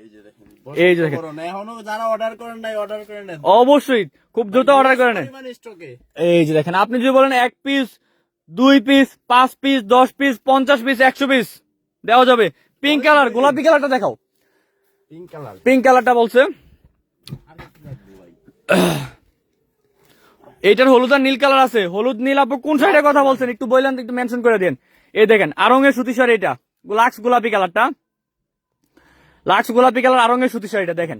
এই যে দেখেন, এই যে দেখেন, এখনো যারা অর্ডার করেন নাই অর্ডার করে নেন, অবশ্যই খুব দ্রুত অর্ডার করে নেন। পরিমাণ স্টকে। এই যে দেখেন, আপনি যদি বলেন 1 piece, 2 piece, 5 piece, 10 piece, 50 piece, 100 piece দেওয়া যাবে। পিঙ্ক কালার, গোলাপি কালারটা দেখাও, পিঙ্ক কালার, পিঙ্ক কালারটা বলছে। এইটার হলুদ আর নীল কালার আছে, হলুদ নীল। আপনি কোন শাড়ির কথা বলছেন একটু বললেন, একটু মেনশন করে দেন। এই দেখেন আরঙের সুতি শাড়ি, এটা লাক্স গোলাপি কালারটা, লাক্স গোলাপি কালার আরঙের সুতি শাড়িটা দেখেন।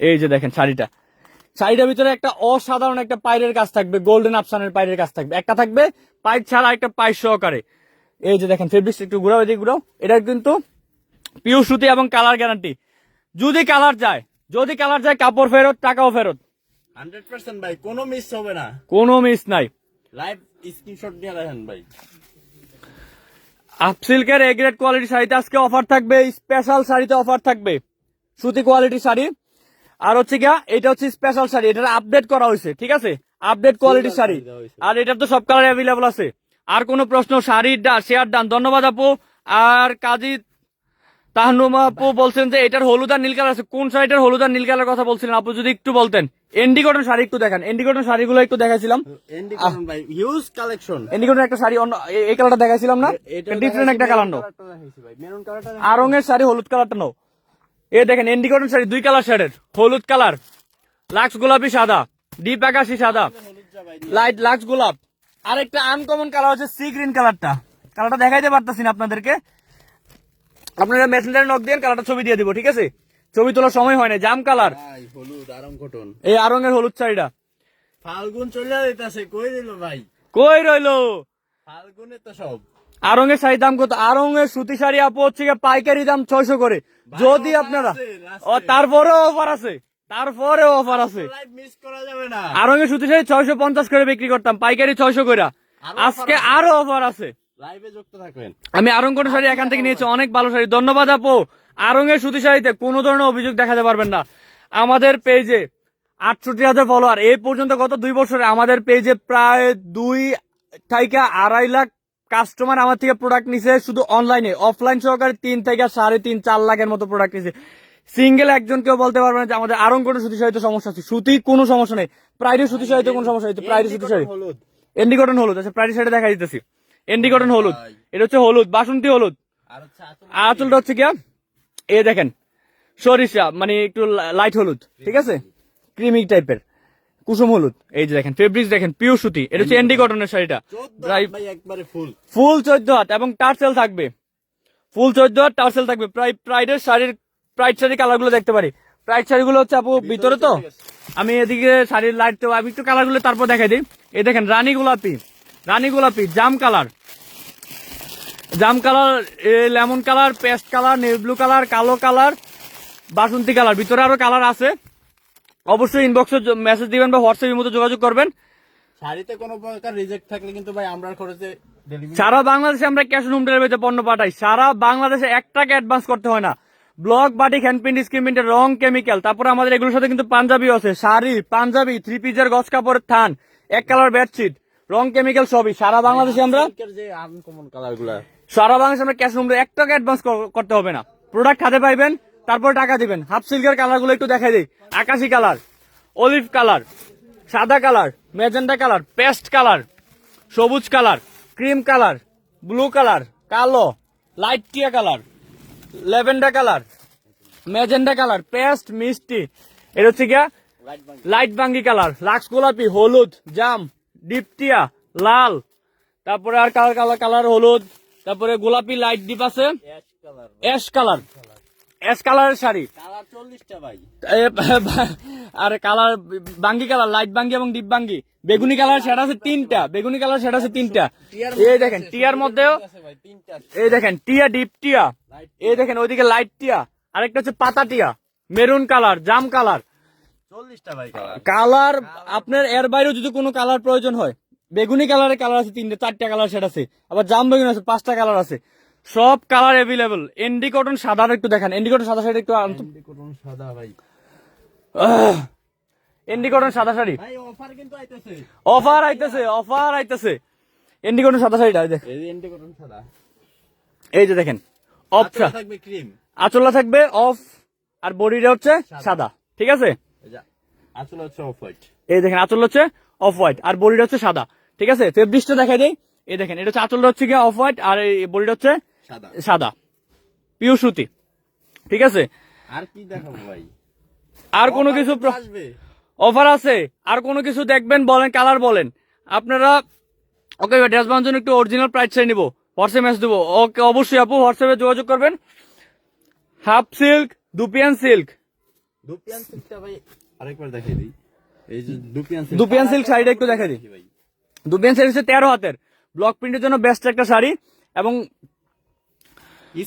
এই যে দেখেন শাড়িটা, শাড়িটার ভিতরে একটা অসাধারণ একটা পাইরের কাজ থাকবে, গোল্ডেন আফসানের পাইরের কাজ থাকবে, একটা থাকবে পাইর ছাড়া, একটা পাইর সহকারে। এই যে দেখেন ফেব্রিক্স একটু ঘুরাও, এদিকে ঘুরাও। এটা কিন্তু পিওর সুতি এবং কালার গ্যারান্টি। যদি কালার যায়, কাপড় ফেরত, টাকাও ফেরত। 100% ভাই, কোনো মিস হবে না। কোনো মিস নাই। লাইভ স্ক্রিনশট নিয়ে রাখেন ভাই। আফসিল্কের এ গ্রেড কোয়ালিটি শাড়িতে আজকে অফার থাকবে, স্পেশাল শাড়িতে অফার থাকবে, সুতি কোয়ালিটি শাড়ি। আর হচ্ছে গিয়া এটা হচ্ছে স্পেশাল শাড়ি, এটা আপডেট করা হয়েছে, ঠিক আছে, আপডেট কোয়ালিটি শাড়ি। আর এটার তো সব কালার অ্যাভেলেবল আছে। আর কোনো প্রশ্ন, শাড়ির শেয়ার ডান। ধন্যবাদ আপু। আর কাজী তাহনুমা আপু বলছেন যে এটার হলুদ আর নীল কালার আছে। কোন শাড়িটার হলুদ আর নীল কালার কথা বলছিলেন আপু, যদি একটু বলতেন। এন্ডি কটন শাড়ি একটু দেখান, এন্ডি কটন শাড়িগুলো একটু দেখাইছিলাম। এন্ডি করুন ভাই, হিউজ কালেকশন। এন্ডি কটন একটা শাড়ি এই কালারটা দেখাইছিলাম না, ডিফারেন্ট একটা কালার নো। মেরুন কালারটা আরঙের শাড়ি হলুদ কালারটা নো। এ দেখেন এন্ডি কটন শাড়ি 2 কালার শেডের, হলুদ কালার, লাক্স গোলাপি সাদা, ডিপ আকাশি সাদা, লাইট লাক্স গোলাপ। আরেকটা আনকমন কালার হচ্ছে সি গ্রিন কালারটা, কালারটা দেখাইতে পারতেছি না আপনাদেরকে, আপনারা মেসেঞ্জারে নক দেন, কালারটা ছবি দিয়ে দিব, ঠিক আছে, ছবি তোলার সময় হয় না। জাম কালার, ভাই হলুদ আরং কটন। এই আরঙের হলুদ শাড়িটা। ফাল্গুন চলে যাইতাছে, কই দিল ভাই? কই রইলো ফাল্গুনে তো সব। আরঙের শাড়ির দাম কত? আরঙের সুতি শাড়ি আপু হচ্ছে গিয়ে পাইকারি দাম 600 করে। যদি আপনারা তারপরেও অফার আছে, তারপরেও অফার আছে। লাইভ মিস করা যাবে না। আরঙের সুতি শাড়ি 650 করে বিক্রি করতাম, পাইকারি 600 করে। আজকে আরো অফার আছে, লাইভে যুক্ত থাকবেন। আমি আরং কোন শাড়ি এখান থেকে নিয়েছি, অনেক ভালো শাড়ি। ধন্যবাদ আপু। আরঙের সুতি শাড়িতে কোনো ধরনের অভিযোগ দেখাতে পারবেন না। আমাদের পেজে 68,000 ফলোয়ার, এই পর্যন্ত গত 2 বছরে আমাদের পেজে প্রায় 2 থেকে 2.5 লাখ কাস্টমার আমার থেকে প্রোডাক্ট নিছে, শুধু অনলাইনে। অফলাইন সহকারে 3 থেকে 3.5-4 লাখের মতো প্রোডাক্ট নিছে। সিঙ্গেল একজন কেউ বলতে পারবে না যে আমাদের আরং কোন সুতি শাড়িতে সমস্যা আছে। সুতি কোনো সমস্যা নেই, প্রাইডি সুতি শাড়িতে কোনো সমস্যা নেই। প্রাইডি সুতি শাড়ি, হলুদ, এন্ডি কটন হলুদ আছে, প্রাইডি শাড়ি দেখা দিতেছি। এন্ডি কটন হলুদ, এটা হচ্ছে হলুদ, বাসন্তী হলুদ। আর হচ্ছে আঁচলটা হচ্ছে গিয়া এই দেখেন সরিষা, মানে একটু লাইট হলুদ, ঠিক আছে, ক্রিমি টাইপের, কুসুম হলুদ। এই যে দেখেন ফেব্রিক্স দেখেন, পিওর সুতি। এটা হচ্ছে এন্ডি কটনের শাড়িটা, 14 প্রায় ভাই একবারে ফুল। ফুল 14 হাত এবং টার্সেল থাকবে, ফুল 14 হাত টার্সেল থাকবে। প্রায় প্রাইডের শাড়ির, প্রাইড শাড়ির কালার গুলো দেখতে পারি। প্রাইড শাড়িগুলো হচ্ছে আপু ভিতরে তো, আমি এদিকে শাড়ির লাইট তো আমি একটু কালার গুলো তারপর দেখাই দিই। এই দেখেন রানী গোলাপি, রানী গোলাপি, জাম কালার, জাম কালার, লেমন কালার, পেস্ট কালার, নেভি ব্লু কালার, কালো কালার, বাসন্তী কালার। ভিতরে আরো কালার আছে। অবশ্যই ইনবক্সে মেসেজ দিবেন বা হোয়াটসঅ্যাপের মধ্যে যোগাযোগ করবেন। শাড়িতে কোনো প্রকার রিজেক্ট থাকলে কিন্তু ভাই আমরা খরচে ডেলিভারি। সারা বাংলাদেশে আমরা ক্যাশ অন হোম ডেলিভারিতে পণ্য পাঠাই। সারা বাংলাদেশে 1 টাকা অ্যাডভান্স করতে হয় না। Block, batik, hand print, screen প্রিন্টের রং, কেমিক্যাল, তারপর আমাদের এগুলোর সাথে কিন্তু পাঞ্জাবি আছে, শাড়ি, পাঞ্জাবি, 3 পিসের গজ কাপড়ের থান, 1 কালার বেডশিট, রং, কেমিক্যাল সবই। সারা বাংলাদেশে আমরা, যে আনকমন কালারগুলো, সারা বাংলাদেশে আমরা ক্যাশ অন হোম, 1 টাকা অ্যাডভান্স করতে হবে না। প্রোডাক্ট হাতে পাইবেন, তারপর টাকা দিবেন। হাফ সিল্কের কালার গুলো একটু দেখাই দিই। আকাশি কালার, অলিভ কালার, সাদা কালার, ম্যাজেন্টা কালার, পেস্ট কালার, সবুজ colour, cream colour, blue colour, কালো, লাইট টিয়া colour, lavender colour, magenta colour, পেস্ট, মিষ্টি। এটা হচ্ছে গিয়া লাইট বাঙ্গি কালার, লাক্স গোলাপি, হলুদ, জাম, ডিপ টিয়া, লাল, তারপরে আর কালার কালার কালার হলুদ, তারপরে গোলাপি লাইট ডিপ আছে, অ্যাশ কালার, অ্যাশ কালারের শাড়ি, কালার 40টা ভাই। আর কালার বাঙ্গি কালার, লাইট বাঙ্গি এবং ডিপ বাঙ্গি। বেগুনি কালার সেটা আছে 3টা, বেগুনি কালার সেটা আছে 3টা। এই দেখেন টিয়ার মধ্যেও, এই দেখেন টিয়া, ডিপ টিয়া, এই দেখেন ওইদিকে লাইট টিয়া, আরেকটা হচ্ছে পাতা টিয়া, মেরুন কালার, জাম কালার, 40টা ভাই কালার। কালার আপনার এর বাইরেও যদি কোনো কালার প্রয়োজন হয়, বেগুনি কালারের কালার আছে 3টা, 4টা কালার সেট আছে, আবার জাম বেগুনি আছে 5টা কালার আছে, সব কালার এভেলেবল। এন্ডি কটন সাদার একটু দেখেন, এন্ডি কটন সাদা শাড়ি একটু এন্ডি কটন সাদা ভাই, এন্ডি কটন সাদা শাড়ি, ভাই অফার কিন্তু আইতেছে, অফার আইতেছে, অফার আইতেছে। এন্ডি কটন সাদা শাড়িটা দেখ, এই যে এন্ডি কটন সাদা, এই যে দেখেন অফ আঁচলে থাকবে ক্রিম, আঁচলটা থাকবে অফ, আর বডিটা হচ্ছে সাদা, ঠিক আছে। এই যে আঁচল হচ্ছে অফ হোয়াইট, এই দেখেন আঁচল হচ্ছে অফ হোয়াইট আর বডিটা হচ্ছে সাদা, ঠিক আছে। ফেব্রিক্সটা দেখাই দেই। এই দেখেন এটা হচ্ছে আঁচলটা হচ্ছে গিয়ে অফ হোয়াইট আর এই বডিটা হচ্ছে সাদা। সাদা, পিওর সুতি, ঠিক আছে। আর কি দেখাবো ভাই? আর কোনো কিছু আসবে? অফার আছে? আর কোনো কিছু দেখবেন বলেন, কালার বলেন আপনারা। ওকে ড্রেস বানানোর জন্য একটু অরিজিনাল প্রাইস চাই নিবো, হোয়াটসঅ্যাপ মেসেজ দেবো। ওকে অবশ্যই আপু হোয়াটসঅ্যাপে যোগাযোগ করবেন। Half silk, dupion silk, dupion সিল্কটা ভাই আরেকবার দেখাই দিই। এই যে দুপিয়ান সিল্ক শাড়িটা একটু দেখাই দিই। ভাই, দুপিয়ান শাড়ি হচ্ছে 13 হাতের ব্লক প্রিন্টের জন্য বেস্ট একটা শাড়ি এবং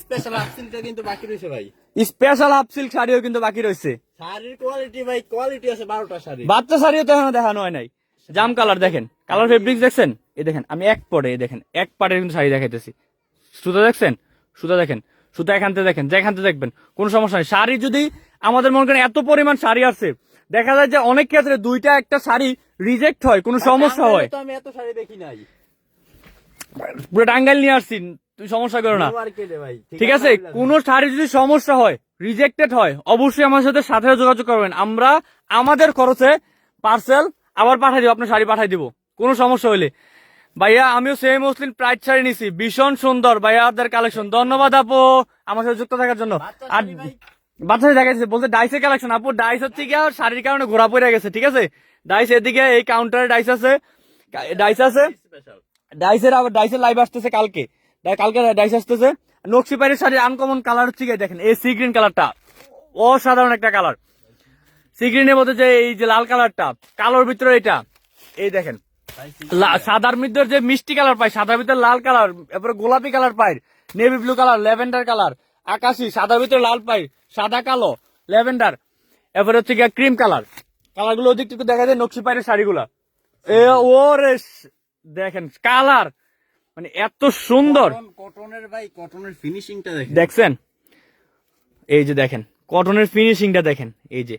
স্পেশাল আপসিলটা কিন্তু বাকি রয়েছে ভাই। স্পেশাল হাফ সিল্ক শাড়িও কিন্তু বাকি রয়েছে। শাড়ির কোয়ালিটি ভাই, কোয়ালিটি আছে 12টা শাড়ি। বাচ্চা শাড়িও তো এখনো দেখানো হয় নাই। জাম কালার দেখেন, কালার ফেব্রিক্স দেখছেন, এই দেখেন আমি এক পরে দেখেন এক পাটের কিন্তু শাড়ি দেখাইতেছি। সুতা দেখছেন, সুতা দেখেন, সুতা এখানতে দেখেন, যেখানতে দেখবেন কোনো সমস্যা নেই। শাড়ি যদি আমাদের মনে করেন এত পরিমাণ শাড়ি আছে, দেখা যায় যে অনেক ক্ষেত্রে দুইটা একটা শাড়ি রিজেক্ট হয়, কোনো সমস্যা হয়। তো আমি এত শাড়ি দেখি নাই পুরো টাঙ্গাইল নিয়ে আসছি, তুই সমস্যা করো না, মার্কেটে ভাই। ঠিক আছে? কোনো শাড়ি যদি সমস্যা হয়, রিজেক্টেড হয়, অবশ্যই আমার সাথে সাথে যোগাযোগ করবেন। আমরা আমাদের খরচে পার্সেল আবার পাঠাই দিব, আপনার শাড়ি পাঠাই দিব কোনো সমস্যা হইলে। ভাইয়া আমিও সেম মুসলিম প্রাইড শাড়ি নিছি, ভীষণ সুন্দর ভাইয়াদের কালেকশন। ধন্যবাদ আপু আমার সাথে যুক্ত থাকার জন্য। আর বাচ্চা দেখাইছে বলতে ডাইসের কালেকশন। আপু ডাইস হচ্ছে কি আর শাড়ির কারণে ঘোরা পড়ে গেছে, ঠিক আছে? ডাইস এদিকে এই কাউন্টারে ডাইস আছে, ডাইস আছে। ডাইসের আবার ডাইসের লাইভ আসতেছে কালকে, কালকে ডাইস আসতেছে। নকশি পাইরের শাড়ির আনকমন কালার হচ্ছে কি দেখেন, এই সি গ্রিন কালারটা অসাধারণ একটা কালার। সি গ্রিনের মধ্যে যে এই যে লাল কালারটা, কালোর ভিতরে এটা এই দেখেন, সাদার মধ্যে যে মিষ্টি কালার পাই, সাদার ভিতরে লাল কালার, এরপরে গোলাপি কালার পাই, navy blue colour, lavender colour, আকাশি, সাদার ভিতরে লাল পাই, সাদা কালো, ল্যাভেন্ডার, এরপরে হচ্ছে গিয়ে ক্রিম কালার। কালার গুলো ওদিক থেকে দেখা যায় নকশি পাইরের শাড়িগুলা। ওরে দেখেন কালার মানে এত সুন্দর। কটনের ভাই, কটনের ফিনিশিংটা দেখেন, দেখছেন এই যে দেখেন কটনের ফিনিশিংটা দেখেন। এই যে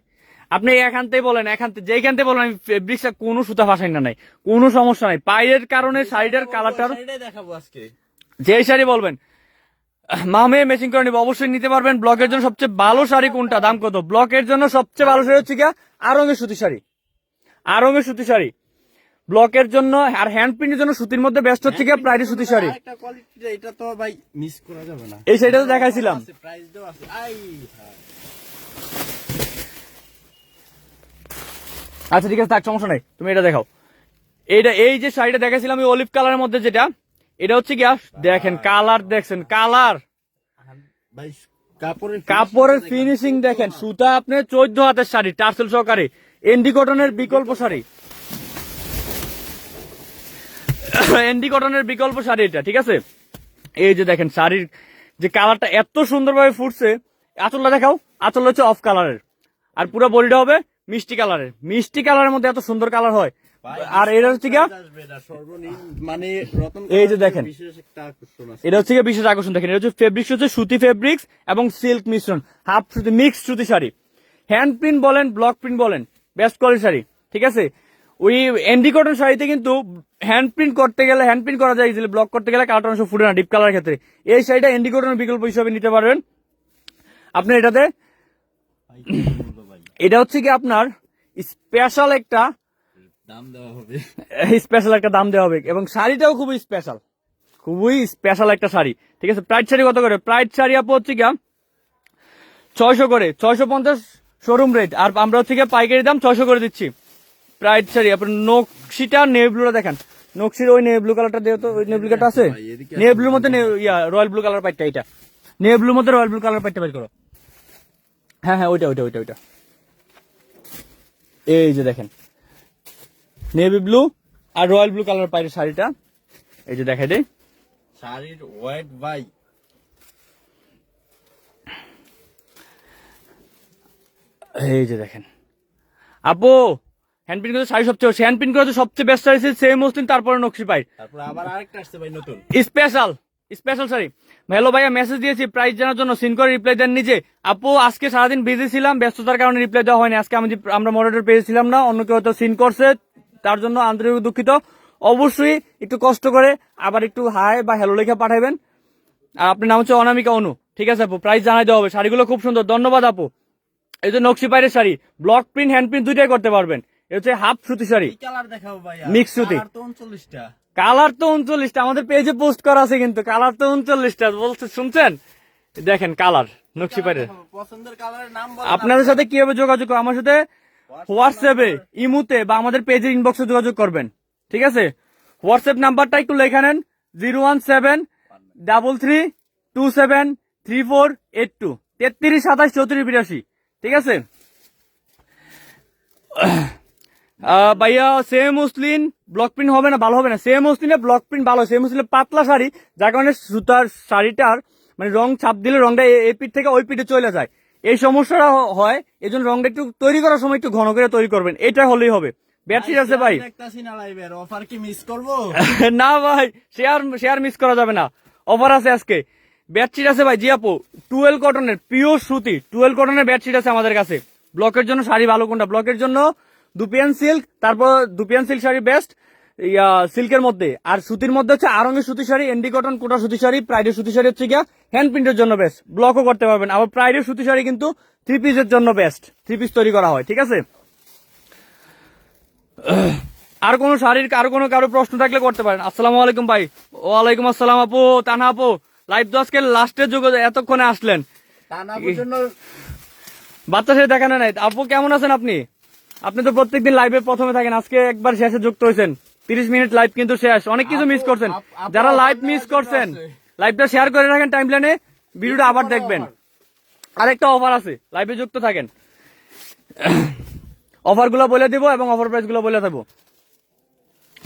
আপনি এখান থেকে বলেন, এখান থেকে যেখান থেকে বলেন, আমি ফেব্রিক্সটা কোনো সুতা ফাঁসাই না, নাই কোনো সমস্যা নাই। পায়ের কারণে শাড়িটার কালারটার দেখাবো আজকে। যে শাড়ি বলবেন মামে ম্যাচিং করে নিবো, অবশ্যই নিতে পারবেন। ব্লকের জন্য সবচেয়ে ভালো শাড়ি কোনটা, দাম কত? ব্লকের জন্য সবচেয়ে ভালো শাড়ি হচ্ছে গিয়া আরঙের সুতি শাড়ি, আরঙের সুতি শাড়ি ব্লকের জন্য। আর হ্যান্ড প্রিন্টের জন্য সুতির মধ্যে বেস্ট হচ্ছে গিয়া প্রাইডের সুতি শাড়ি। একটা কোয়ালিটি, এটা তো ভাই মিস করা যাবে না। এই শাড়িটা তো দেখাইছিলাম, প্রাইস দাও আছে। আই আচ্ছা ঠিক আছে থাক, সমস্যা নাই, তুমি এটা দেখাও। এইটা এই যে শাড়িটা দেখাইছিলাম ওই অলিভ কালারের মধ্যে, যেটা এটা হচ্ছে গিয়া দেখেন কালার দেখছেন, কালার ভাই কাপড়ের কাপড়ের ফিনিশিং দেখেন। সুতা আপনি 14 হাতের শাড়ি টার্সেল সহকারে, এন্ডি কটনের বিকল্প শাড়ি, এন্ডি কটনের বিকল্প শাড়ি এটা, ঠিক আছে? এই যে দেখেন শাড়ির যে কালারটা এত সুন্দরভাবে ফুটছে। আঁচলটা দেখাও, আঁচল হচ্ছে অফ কালারের, আর পুরো বডিটা হবে মিষ্টি কালারের। মিষ্টি কালারের মধ্যে এত সুন্দর কালার হয়। আর এটা হচ্ছে গিয়া মানে রতন, এই যে দেখেন বিশেষ একটা আকর্ষণ আছে। এটা হচ্ছে গিয়ে বিশেষ আকর্ষণ। দেখেন এটা হচ্ছে ফেব্রিক্স হচ্ছে সুতি ফেব্রিক্স এবং সিল্ক মিশ্রণ, হাফ সুতি মিক্সড সুতি শাড়ি। হ্যান্ড প্রিন্ট বলেন, ব্লক প্রিন্ট বলেন, বেস্ট কোয়ালিটি শাড়ি, ঠিক আছে? ওই এন্ডি কটন শাড়িতে কিন্তু হ্যান্ড প্রিন্ট করতে গেলে, হ্যান্ড প্রিন্ট করা যায় ইজিলি, ব্লক করতে গেলে কালারটা অংশ ফুটে না ডিপ কালারের ক্ষেত্রে। এই শাড়িটা এন্ডি কটনের বিকল্প হিসেবে নিতে পারবেন আপনি এটাতে। এটা হচ্ছে কি আপনার স্পেশাল একটা দাম দেওয়া হবে, স্পেশাল একটা দাম দেওয়া হবে, এবং শাড়িটাও খুবই স্পেশাল, খুবই স্পেশাল একটা শাড়ি, ঠিক আছে? প্রাইড শাড়ি কত করে? প্রাইড শাড়ি আপু হচ্ছে গিয়া 600 করে, 650 শোরুম রেট, আর আমরা হচ্ছে গিয়ে পাইকারি দাম 600 করে দিচ্ছি প্রাইড শাড়ি। আপনার নকশিটা নেভি ব্লুটা দেখেন, নকশির ওই নেভি ব্লু কালারটা দিও তো, ওই নেভি ব্লু কালারটা আছে, নেভি ব্লুর মধ্যে রয়্যাল ব্লু কালার পাইটটা, এটা নেভি ব্লুর মধ্যে রয়্যাল ব্লু কালার পাইটটা বের করো। হ্যাঁ হ্যাঁ ওইটা ওইটা ওইটা ওইটা এই যে দেখেন নেভি ব্লু আর রয়্যাল ব্লু কালার পাইটের শাড়িটা, এই যে দেখাই দেই। শাড়ির ওয়েট ভাই এই যে দেখেন আপু, হ্যান্ড প্রিন্ট করে শাড়ি সবচেয়ে, হ্যান্ড প্রিন্ট করে সবচেয়ে বেস্ট শাড়ি সেম মসলিন, তারপরে নকশি পাই, তারপর আবার আরেকটা আসছে ভাই নতুন স্পেশাল স্পেশাল শাড়ি। হ্যালো ভাইয়া, মেসেজ দিয়েছি প্রাইস জানার জন্য, সিন করে রিপ্লাই দেন নিজে। আপু আজকে সারাদিন বিজি ছিলাম, ব্যস্ততার কারণে রিপ্লাই দেওয়া হয়নি। আজকে আমরা মডারেটর পেয়েছিলাম না, অন্য কেউ হয়তো সিন করছে, তার জন্য আন্তরিক দুঃখিত। অবশ্যই একটু কষ্ট করে আবার একটু হাই বা হ্যালো লেখা পাঠাবেন। আর আপনার নাম হচ্ছে অনামিকা অনু, ঠিক আছে আপু? প্রাইস জানাই দেওয়া হবে। শাড়িগুলো খুব সুন্দর, ধন্যবাদ আপু। এই যে নকশি পাইরের শাড়ি, ব্লক প্রিন্ট হ্যান্ড প্রিন্ট দুইটাই করতে পারবেন। এটা হচ্ছে হাফ সুতি শাড়ি, কালার দেখাবো ভাই, মিক্স সুতি। কালার তো 39টা, কালার তো 39টা, আমাদের পেজে পোস্ট করা আছে, কিন্তু কালার তো 39টা বলতে শুনছেন। দেখেন কালার নকশি পাইরের। পছন্দের কালারের নাম বলেন। আপনাদের সাথে কিভাবে যোগাযোগ করবো? আমার সাথে হোয়াটসঅ্যাপে, ইমুতে বা আমাদের পেজের ইনবক্সে যোগাযোগ করবেন, ঠিক আছে? হোয়াটসঅ্যাপ নাম্বারটা একটু লেখা নেন, 01733273482, 33 27 34 82, ঠিক আছে? ভাইয়া সেম মুসলিন ব্লক প্রিন্ট হবে না, ভালো হবে না। সেম মুসলিনে ব্লক প্রিন্ট ভালো, সেম মুসলিনে পাতলা শাড়ি, যার কারণে সুতার শাড়িটার মানে রং ছাপ দিলে রংটা এই পিঠ থেকে ওই পিঠে চলে যায়, এই সমস্যাটা হয়। এই জন্য রংটা একটু তৈরি করার সময় একটু ঘন করে তৈরি করবেন, এটা হলেই হবে। ব্যাটারি আছে ভাই, দেখতাছি না লাইভের অফার কি মিস করবো? না ভাই শেয়ার মিস করা যাবে না, অফার আছে আজকে। বেডশিট আছে ভাই জি আপু, 12 কটনের পিওর সুতি 12 কটনের বেডশিট আছে আমাদের কাছে। ব্লকের জন্য শাড়ি ভালো কোনটা? ব্লকের জন্য দুপিয়ান সিল্ক, তারপর দুপিয়ান সিল্ক শাড়ি বেস্ট সিল্কের মধ্যে। আর সুতির মধ্যে হচ্ছে আরঙের সুতি শাড়ি, এন্ডি কটন, কোটা সুতি শাড়ি, প্রাইডের সুতি শাড়ি হচ্ছে গিয়া হ্যান্ড প্রিন্টের জন্য বেস্ট, ব্লকও করতে পারবেন। আবার প্রাইডের সুতি শাড়ি কিন্তু 3 পিসের জন্য বেস্ট, 3 পিস তৈরি করা হয়, ঠিক আছে। আর কোনো শাড়ির কারো প্রশ্ন থাকলে করতে পারেন। আসসালামু আলাইকুম ভাই। ওয়ালাইকুম আসসালাম আপু, তানা আপু। লাইভ তো আজকে লাস্টের যুগে এতক্ষণে আসলেন, টানার জন্য বাচ্চা শেষে দেখানো নাই। আপু কেমন আছেন আপনি? আপনি তো প্রত্যেকদিন লাইভে প্রথমে থাকেন, আজকে একবার শেষে যুক্ত হয়েছেন। 30 মিনিট লাইভ কিন্তু শেষ, অনেক কিছু মিস করছেন। যারা লাইভ মিস করছেন লাইভটা শেয়ার করে রাখেন টাইমলাইনে, ভিডিওটা আবার দেখবেন। আরেকটা অফার আছে, লাইভে যুক্ত থাকেন। অফার গুলো বলে দিব এবং অফার প্রাইস গুলো বলে দেবো,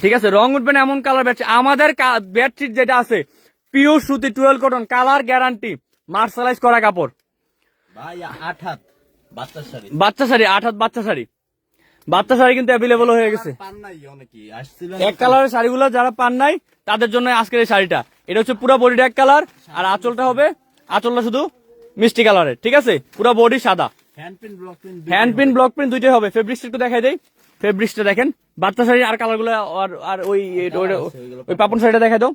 ঠিক আছে। রং উঠবে না এমন কালার বেডশিট আমাদের, বেডশিট যেটা আছে পিওর সুতি 12 কটন, কালার গ্যারান্টি, মার্শালাইজ করা কাপড়। ভাই 8 হাত বাচ্চার শাড়ি, বাচ্চা শাড়ি 8 হাত বাচ্চা শাড়ি কিন্তু অ্যাভেলেবল হয়ে গেছে। পান নাই অনেকেই আসছিলেন এক কালারের শাড়িগুলো যারা পান নাই তাদের জন্য আজকের এই শাড়িটা। এটা হচ্ছে পুরো বডিটা এক কালার, আর আঁচলটা হবে, আঁচলটা শুধু মিষ্টি কালারের, ঠিক আছে। পুরো বডি সাদা, হ্যান্ড প্রিন্ট ব্লক প্রিন্ট দুইটাই হবে। ফেব্রিক্সটা একটু দেখাই দেই, ফেব্রিক্সটা দেখেন। বাচ্চা শাড়ি আর কালারগুলো আর ওই পাপন শাড়িটা দেখাই দাও।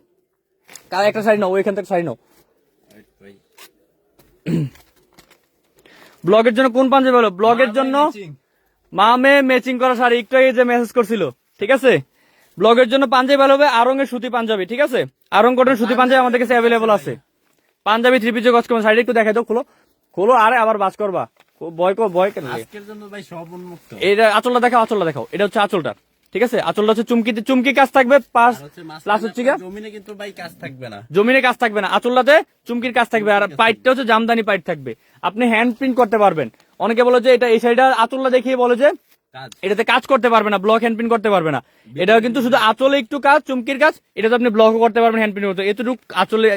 কার একটা শাড়ি নাও, ওইখান থেকে শাড়ি নাও। ব্লগের জন্য কোন পাঞ্জাবি হলো? ব্লগের জন্য মামে ম্যাচিং করা শাড়ি, একটু আগে যে মেসেজ করছিল, ঠিক আছে। ব্লগের জন্য পাঞ্জাবি ভালো হবে আরঙের সুতি পাঞ্জাবি, ঠিক আছে। আরং কটনের সুতি পাঞ্জাবি আমাদের কাছে অ্যাভেলেবল আছে। পাঞ্জাবি 3 পিসে গজ করবেন, শাড়ি একটু দেখাই দাও, খোলো আরে আবার বাস করবা, ভয় কেন? আজকের জন্য ভাই সব উন্মুক্ত। এটা আঁচলটা দেখাও, এটা হচ্ছে আঁচলটা, ঠিক আছে। আঁচলটা হচ্ছে চুমকি কাজ থাকবে, প্লাস হচ্ছে জমিনে কিন্তু ভাই কাজ থাকবে না, জমিনে কাজ থাকবে না, আঁচলটাতে চুমকির কাজ থাকবে। আর পাইটটা হচ্ছে জামদানি পাইট থাকবে, আপনি হ্যান্ড প্রিন্ট করতে পারবেন। অনেকে বলে যে এটা এই শাড়িটা আঁচলটা দেখিয়ে বলে যে কাজ এটাতে কাজ করতে পারবে না, ব্লক হ্যান্ড প্রিন্ট করতে পারবে না। এটা কিন্তু শুধু আঁচলে একটু কাজ, চুমকির কাজ, এটাতে আপনি ব্লকও করতে পারবেন, হ্যান্ড প্রিন্ট করতে। এতটুকু আঁচলে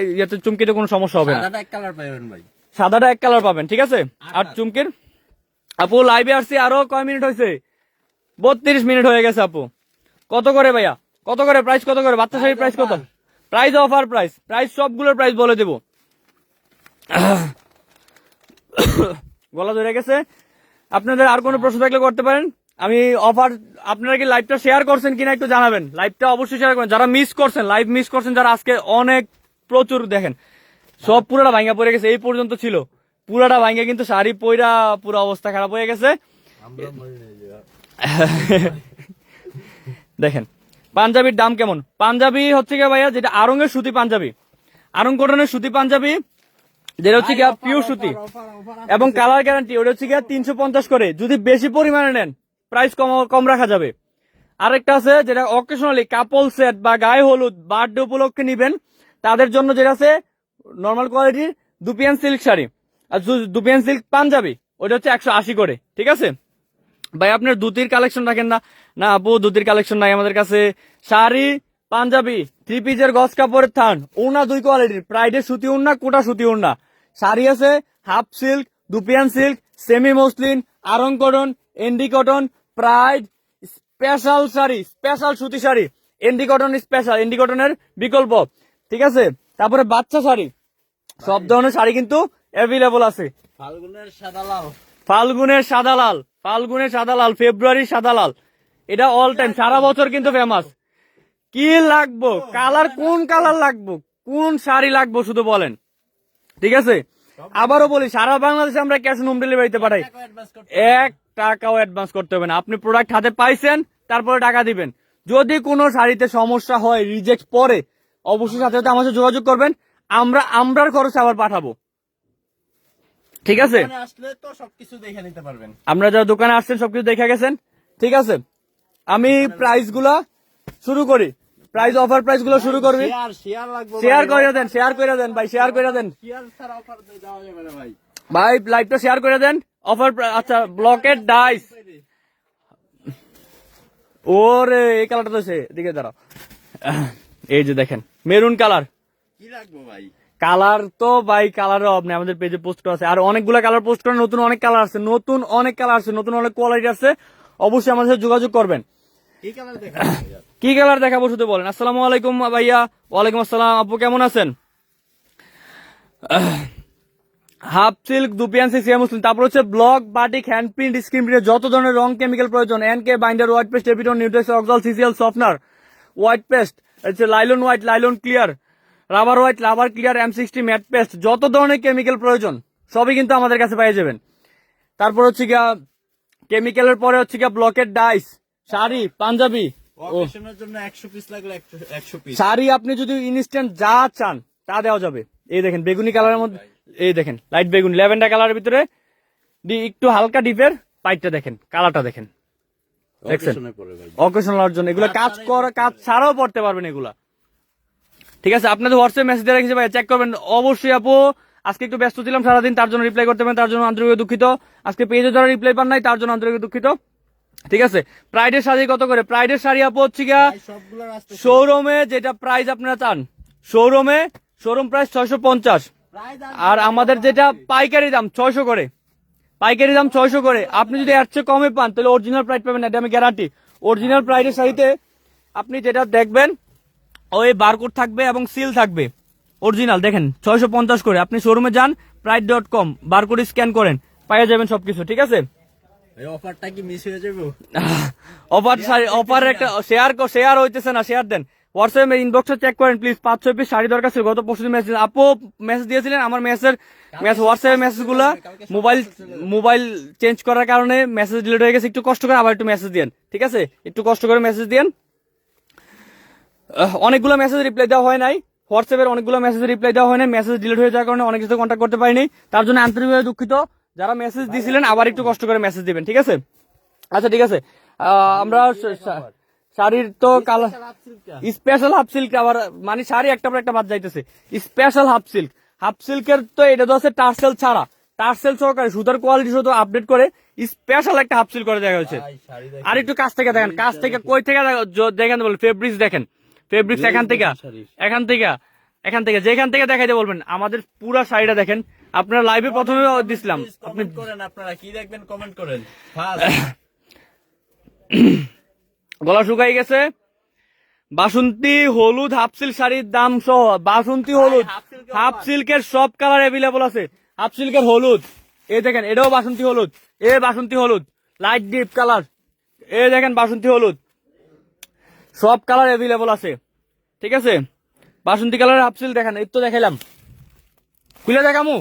চুমকিতে কোনো সমস্যা হবে না। সাদাটা এক কালার পাবেন ভাই, সাদাটা এক কালার পাবেন, ঠিক আছে। আর চুমকির আপু লাইভে আসছি, আরো কয় মিনিট হয়েছে? 32 মিনিট হয়ে গেছে আপু। কত করে ভাইয়া, কত করে প্রাইস, কত করে বাচ্চা শাড়ির প্রাইস কত? প্রাইস অফার প্রাইস সবগুলোর প্রাইস বলে দেবো। গলা ধরে গেছে। আপনাদের আর কোনো প্রশ্ন থাকলে করতে পারেন। আমি অফার, আপনারা কি লাইভটা শেয়ার করছেন কিনা একটু জানাবেন। লাইভটা অবশ্যই শেয়ার করেন, যারা মিস করছেন, লাইভ মিস করছেন যারা, আজকে অনেক প্রচুর দেখেন সব পুরাটা ভাঙ্গা পড়ে গেছে। এই পর্যন্ত ছিল পুরাটা ভাঙ্গা, কিন্তু শাড়ি পইরা পুরো অবস্থা খারাপ হয়ে গেছে। দেখেন পাঞ্জাবির দাম কেমন। পাঞ্জাবি হচ্ছে গিয়ে ভাইয়া যেটা আরঙের সুতি পাঞ্জাবি, আরং কটনের সুতি পাঞ্জাবি, যেটা হচ্ছে গিয়া পিওর সুতি এবং কালার গ্যারান্টি, ওটা হচ্ছে গিয়া 350 করে। যদি বেশি পরিমাণে নেন প্রাইস কম রাখা যাবে। আরেকটা আছে যেটা অকেশনালি কাপল সেট বা গায়ে হলুদ বার্থডে উপলক্ষে নিবেন, তাদের জন্য যেটা আছে নর্মাল কোয়ালিটির দুপিয়ান সিল্ক শাড়ি আর দুপিয়ান সিল্ক পাঞ্জাবি, ওটা হচ্ছে 180 করে, ঠিক আছে। ভাই আপনার ধুতির কালেকশন রাখেন না? না আপু ধুতির কালেকশন নাই আমাদের কাছে। শাড়ি, পাঞ্জাবি, 3 পিসের গজ কাপড়ের থান, ওড়না 2 কোয়ালিটির, প্রাইডের সুতি ওড়না, কোটা সুতি ওড়না। শাড়ি আছে half silk, dupion silk, semi muslin, Aarong cotton, Endi cotton, Pride, special শাড়ি, স্পেশাল সুতি শাড়ি, এন্ডি কটন স্পেশাল, এন্ডি কটনের বিকল্প, ঠিক আছে। তারপরে বাচ্চা শাড়ি, সব ধরনের শাড়ি কিন্তু অ্যাভেলেবল আছে। ফাল্গুনের সাদা লাল, ফাল্গুনের সাদা লাল, ফেব্রুয়ারির সাদা লাল, এটা অল টাইম সারা বছর কিন্তু ফেমাস। কি লাগবো কালার, কোন কালার লাগবো, কোন শাড়ি লাগবো শুধু বলেন, ঠিক আছে। আবারও বলি সারা বাংলাদেশে আমরা ক্যাশ অন হোম ডেলিভারিতে পাঠাই, 1 টাকাও অ্যাডভান্স করতে হবে না। আপনি প্রোডাক্ট হাতে পাইছেন তারপরে টাকা দিবেন। যদি কোনো শাড়িতে সমস্যা হয়, রিজেক্ট পরে, অবশ্যই সাথে সাথে আমার সাথে যোগাযোগ করবেন, আমরার খরচে আবার পাঠাবো, ঠিক আছে। আসলে তো সবকিছু দেখে নিতে পারবেন। আপনারা যারা দোকানে আসছেন সবকিছু দেখে গেছেন, ঠিক আছে। আমি প্রাইস গুলা শুরু করি, প্রাইস অফার প্রাইস গুলো শুরু করবি। শেয়ার করে দেন ভাই, শেয়ার করে দেন ভাই, লাইভটা শেয়ার করে দেন। অফার, আচ্ছা ব্লকের ডাইস, ওরে এই কালারটা তো দিকে দাঁড়াও, এই যে দেখেন মেরুন কালার, কি লাগবো ভাই? কালার তো ভাই কালারের অভাব নেই, আমাদের পেজে পোস্ট করা আছে, আর অনেকগুলো কালার পোস্ট করেন, নতুন অনেক কালার আছে, নতুন অনেক কালার আছে, নতুন অনেক কোয়ালিটি আছে, অবশ্যই আমাদের সাথে যোগাযোগ করবেন। কি কালার দেখাবেন ভাইয়া? কি কালার দেখাবো শুধু বলেন। আসসালামু আলাইকুম ভাইয়া। ওয়ালাইকুম আসসালাম আপু, কেমন আছেন? হাফ সিল্ক, দুপিয়ান্সি, সিয়া মুসলিম, তারপর হচ্ছে block, batik, hand print, screen print, যত ধরনের রং কেমিক্যাল প্রয়োজন, এনকে, বাইন্ডার, হোয়াইট পেস্ট, এপিটন, নিউটেক্স, অক্সাল, সিসিএল, সফটনার, হোয়াইট পেস্ট, হচ্ছে nylon white, nylon clear, rubber white, rubber clear, M60 matte paste, যত ধরনের কেমিক্যাল প্রয়োজন সবই কিন্তু আমাদের কাছে পেয়ে যাবেন। তারপর হচ্ছে গিয়া কেমিক্যালের পরে হচ্ছে গিয়া ব্লকের ডাইস, শাড়ি, পাঞ্জাবি, অকেশনের জন্য 100 পিস লাগলে 100 পিস। শাড়ি আপনি যদি ইনস্ট্যান্ট যা চান তা দেওয়া যাবে। এই দেখেন বেগুনি কালারের মধ্যে, এই দেখেন লাইট বেগুনি, ল্যাভেন্ডার কালারের ভিতরে একটু হালকা ডিপের পাইটটা দেখেন, কালারটা দেখেন, দেখছেন? অকেশনে পরে ভাই। অকেশনাল জন্য এগুলো কাজ করা, কাজ ছাড়াও পড়তে পারবেন এগুলা। ঠিক আছে, আপনাদের হোয়াটসঅ্যাপ মেসেজ দিয়ে রেখেছি ভাই, চেক করবেন অবশ্যই। আপু আজকে একটু ব্যস্ত ছিলাম সারাদিন, তার জন্য রিপ্লাই করতে পারেন, তার জন্য আন্তরিক দুঃখিত। আজকে পেজে যারা রিপ্লাই পান নাই তার জন্য আন্তরিক দুঃখিত। ঠিক আছে, প্রাইডের শাড়ি কত করে? প্রাইডের শাড়ি আপু হচ্ছে গিয়া ভাই সবগুলোর আসতে শোরুমে যেটা প্রাইস আপনারা চান, শোরুম প্রাইস 650, প্রাইস আর আমাদের যেটা পাইকারি দাম 600 করে, পাইকারি দাম 600 করে। আপনি যদি এর চেয়ে কমে পান তাহলে অরিজিনাল প্রাইস পাবেন না, এটা আমি গ্যারান্টি। অরিজিনাল প্রাইসের শাড়িতে আপনি যেটা দেখবেন ওই বারকোড থাকবে এবং সিল থাকবে অরিজিনাল, দেখেন 650 করে। আপনি শোরুমে যান, pride.com, বারকোড স্ক্যান করেন, পেয়ে যাবেন সবকিছু। ঠিক আছে, এই অফারটা কি মিস হয়ে যাবে? অফার একটা শেয়ার হইতেছে না, শেয়ার দেন। হোয়াটসঅ্যাপ ইনবক্সে চেক করেন প্লিজ। 5-6 পিস শাড়ি দরকার ছিল, গত পরশু মেসেজ আপু মেসেজ দিয়েছিলেন, আমার হোয়াটসঅ্যাপ মেসেজ গুলা মোবাইল চেঞ্জ করার কারণে মেসেজ ডিলিট হয়ে গেছে, একটু কষ্ট করে আবার একটু মেসেজ দিয়েন। ঠিক আছে, একটু কষ্ট করে মেসেজ দিয়েন। অনেকগুলো মেসেজ রিপ্লাই দেওয়া হয় নাই, হোয়াটসঅ্যাপের অনেকগুলো মেসেজ রিপ্লাই দেওয়া হয় নাই, মেসেজ ডিলিট হয়ে যাওয়ার কারণে অনেক কিছু কন্ট্যাক্ট করতে পারিনি, তার জন্য আন্তরিকভাবে দুঃখিত। যারা মেসেজ দিয়েছিলেন আবার একটু কষ্ট করে মেসেজ দিবেন। ঠিক আছে, আচ্ছা ঠিক আছে। আমরা শাড়ির তো কালার স্পেশাল হাফ সিল্ক, আবার মানে শাড়ি একটা পর একটা বাদ যাইতেছে। স্পেশাল হাফ সিল্কের তো এটা তো আছে টার্সেল ছাড়া, টার্সেল সহকারে সুতার কোয়ালিটি শুধু আপডেট করে স্পেশাল একটা হাফ সিল্ক করে দেখা হয়েছে। ভাই শাড়ি দেখেন। আর একটু কাছ থেকে দেখেন, কাছ থেকে কই থেকে দেখেন বলেন, ফেব্রিক্স দেখেন, ফেব্রিক্স এখান থেকে যেখান থেকে দেখাইতে বলবেন। আমাদের পুরা শাড়িটা দেখেন, আপনারা লাইভে প্রথমে দিছিলাম, আপনি কমেন্ট করেন, আপনারা কি দেখবেন কমেন্ট করেন। ফার্স্ট গলা শুকাই গেছে। বাসন্তী হলুদ হাফ সিল্ক শাড়ির দাম সহ, বাসন্তী হলুদ হাফ সিল্কের সব কালার অ্যাভেলেবল আছে। হাফ সিল্কের হলুদ, এই দেখেন, এটাও বাসন্তী হলুদ, বাসন্তী হলুদ লাইট ডিপ কালার, দেখেন বাসন্তী হলুদ, সব কালার অ্যাভেলেবল আছে। ঠিক আছে, বাসন্তী কালারের হাফ সিল্ক দেখেন, এই তো দেখাইলাম, খুলে দেখামু,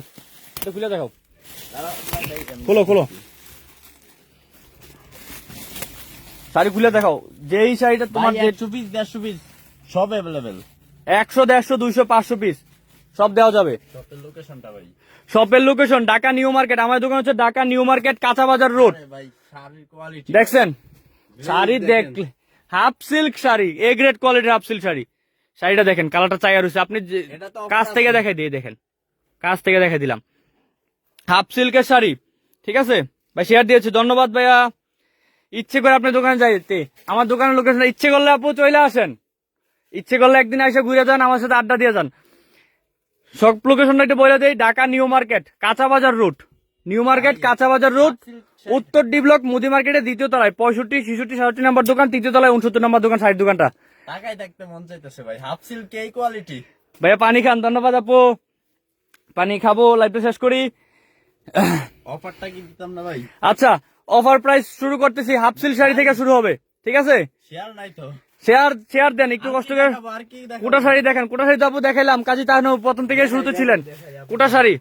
খুলে দেখাও, খোলো শাড়ি খুলে দেখাও। যেই শাড়িটা তোমার 100 পিস 150 পিস সব अवेलेबल। 100, 150, 200, 500 পিস সব দেওয়া যাবে। শপের লোকেশনটা ভাই? শপের লোকেশন ঢাকা নিউ মার্কেট, আমার দোকান হচ্ছে ঢাকা নিউ মার্কেট, কাঁচা বাজার রোড। ভাই শাড়ির কোয়ালিটি দেখছেন শাড়ি দেখলে, half silk sari, A grade কোয়ালিটির হাফ সিল্ক শাড়ি, শাড়িটা দেখেন, কালারটা চাই আর আপনি এটা তো কাছ থেকে দেখাই দিয়ে দেখেন, কাছ থেকে দেখাই দিলাম হাফ সিল্কের শাড়ি। ঠিক আছে ভাই, শেয়ার দিয়েছি, ধন্যবাদ ভাইয়া। ইচ্ছে করে আপনার দোকানে যাইতে, আমার দোকানের লোকেশন ইচ্ছে করলে আপু চলে আসেন, ইচ্ছে করলে একদিন এসে ঘুরে যান, আমার সাথে আড্ডা দিয়ে যান। সব লোকেশনটা একটু বলে দেই, ঢাকা নিউ মার্কেট কাঁচা বাজার রুট, নিউ মার্কেট কাঁচা বাজার রুট, উত্তর ডি ব্লক মুদি মার্কেটের দ্বিতীয় তলায় 65, 66, 67 নম্বর দোকান, তৃতীয় তলায় 69 নম্বর দোকান, শাড়ির দোকানটা। টাকায় দেখতে মন চাইতেছে ভাই, হাফ সিল্ক এই কোয়ালিটি। ভাইয়া পানি খান, ধন্যবাদ আপু, পানি খাবো, লাইভটা শেষ করি। অফারটা কি দিতাম না ভাই? আচ্ছা, অফার প্রাইস শুরু করতেছি, হাফ সিল্ক শাড়ি থেকে শুরু হবে। ঠিক আছে, শেয়ার নাই তো? শেয়ার দেন একটু কষ্ট করে। আর কি দেখাবো? কোটা শাড়ি দেখেন, কোটা শাড়ি তো আপু দেখাইলাম, কাজী তাহলে প্রথম থেকে শুরুতে ছিলেন। কোটা শাড়ি,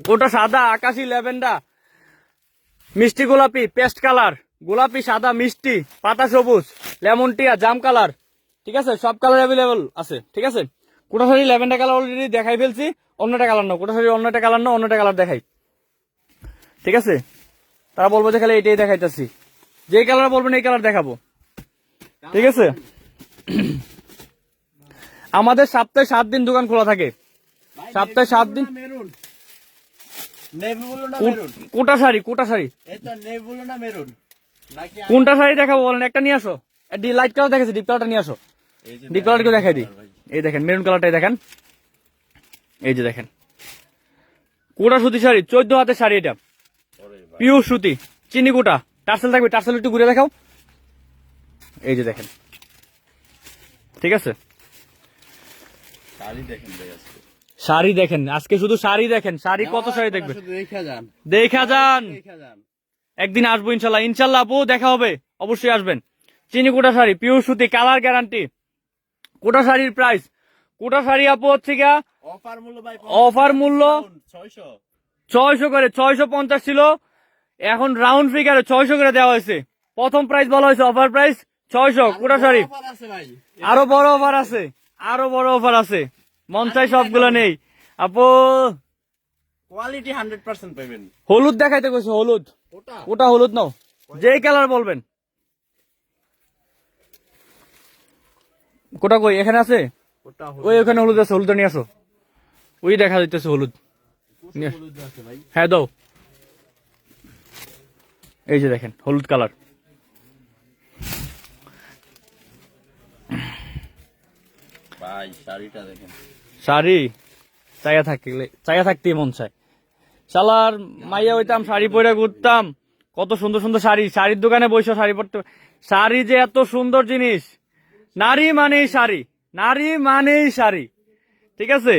কোটা সাদা, আকাশি, ল্যাভেন্ডার, মিষ্টি গোলাপি, পেস্ট কালার, গোলাপি, সাদা, মিষ্টি, পাতা সবুজ, লেমন টিয়া, জাম কালার। ঠিক আছে, সব কালার অ্যাভেলেবল আছে। ঠিক আছে, কোটা শাড়ি ল্যাভেন্ডার কালার অলরেডি দেখাই ফেলছি, অন্যটা কালার না, কোটা শাড়ি অন্যটা কালার না, অন্যটা কালার দেখাই। ঠিক আছে, তারা বলবো যে খালি এটাই দেখাইতেছি, যে কালার বলবেন এই কালার দেখাবো। ঠিক আছে, আমাদের সপ্তাহে 7 দিন দোকান খোলা থাকে, সপ্তাহে 7 দিন। মেরুন নেভি বলো না মেরুন? কোটা শাড়ি এটা নেভি বলো না মেরুন নাকি? কোনটা শাড়ি দেখাবো বলেন, একটা নিয়ে আসো। লাইট কালার দেখেছি, ডিপ কালারটা নিয়ে আসো, এই যে ডিপ কালারটা দেখাই দিই। এই দেখেন মেরুন কালারটাই দেখেন, এই যে দেখেন কোটা সুতি শাড়ি, 14 হাতের শাড়ি, এটা পিওর সুতি, চিনি কোটা, টার্সেল থাকবে, টার্সেল একটু ঘুরে দেখাও। এই যে দেখেন, ঠিক আছে, শাড়ি দেখেন ভাই আজকে। শাড়ি দেখেন আজকে, শুধু শাড়ি দেখেন, শাড়ি কত শাড়ি দেখবেন, শুধু দেখা যান, দেখা যান। দেখা যান। একদিন আসবো ইনশাল্লাহ, ইনশাল্লাহ আপু দেখা হবে, অবশ্যই আসবেন। চিনি কোটা শাড়ি, পিওর সুতি, কালার গ্যারান্টি। কোটা শাড়ির প্রাইস, কোটা শাড়ি আপু হচ্ছে গিয়া অফার মূল্য ভাই, অফার মূল্য 600। 600 করে, 650 ছিল, এখন রাউন্ড ফিগারে 600 করে দেওয়া হয়েছে। প্রথম প্রাইস বলা হয়েছে অফার প্রাইস 600 কোটা শাড়ি। অফার আছে ভাই, আরো বড় অফার আছে, আরো বড় অফার আছে, মন চাই সবগুলো নেই আপু। কোয়ালিটি 100% পাবেন। হলুদ দেখাইতে কইছে, হলুদ, ওটা ওটা হলুদ নাও, যেই কালার বলবেন। কোটা কই, এখানে আছে, ওটা ওই ওখানে হলুদ আছে, হলুদ নিয়ে আসো, ওই দেখা যাইতেছে হলুদ। হলুদ আছে ভাই। হ্যাঁ দাও, এই যে দেখেন হলুদ কালার। ভাই শাড়িটা দেখেন, শাড়ি চাইয়া থাকতেই মন চায়। শালার মাইয়া হইতাম, শাড়ি পরে ঘুরতাম, কত সুন্দর সুন্দর শাড়ি, শাড়ির দোকানে বসে শাড়ি পরতে। শাড়ি যে এত সুন্দর জিনিস, নারী মানেই শাড়ি, নারী মানেই শাড়ি, ঠিক আছে।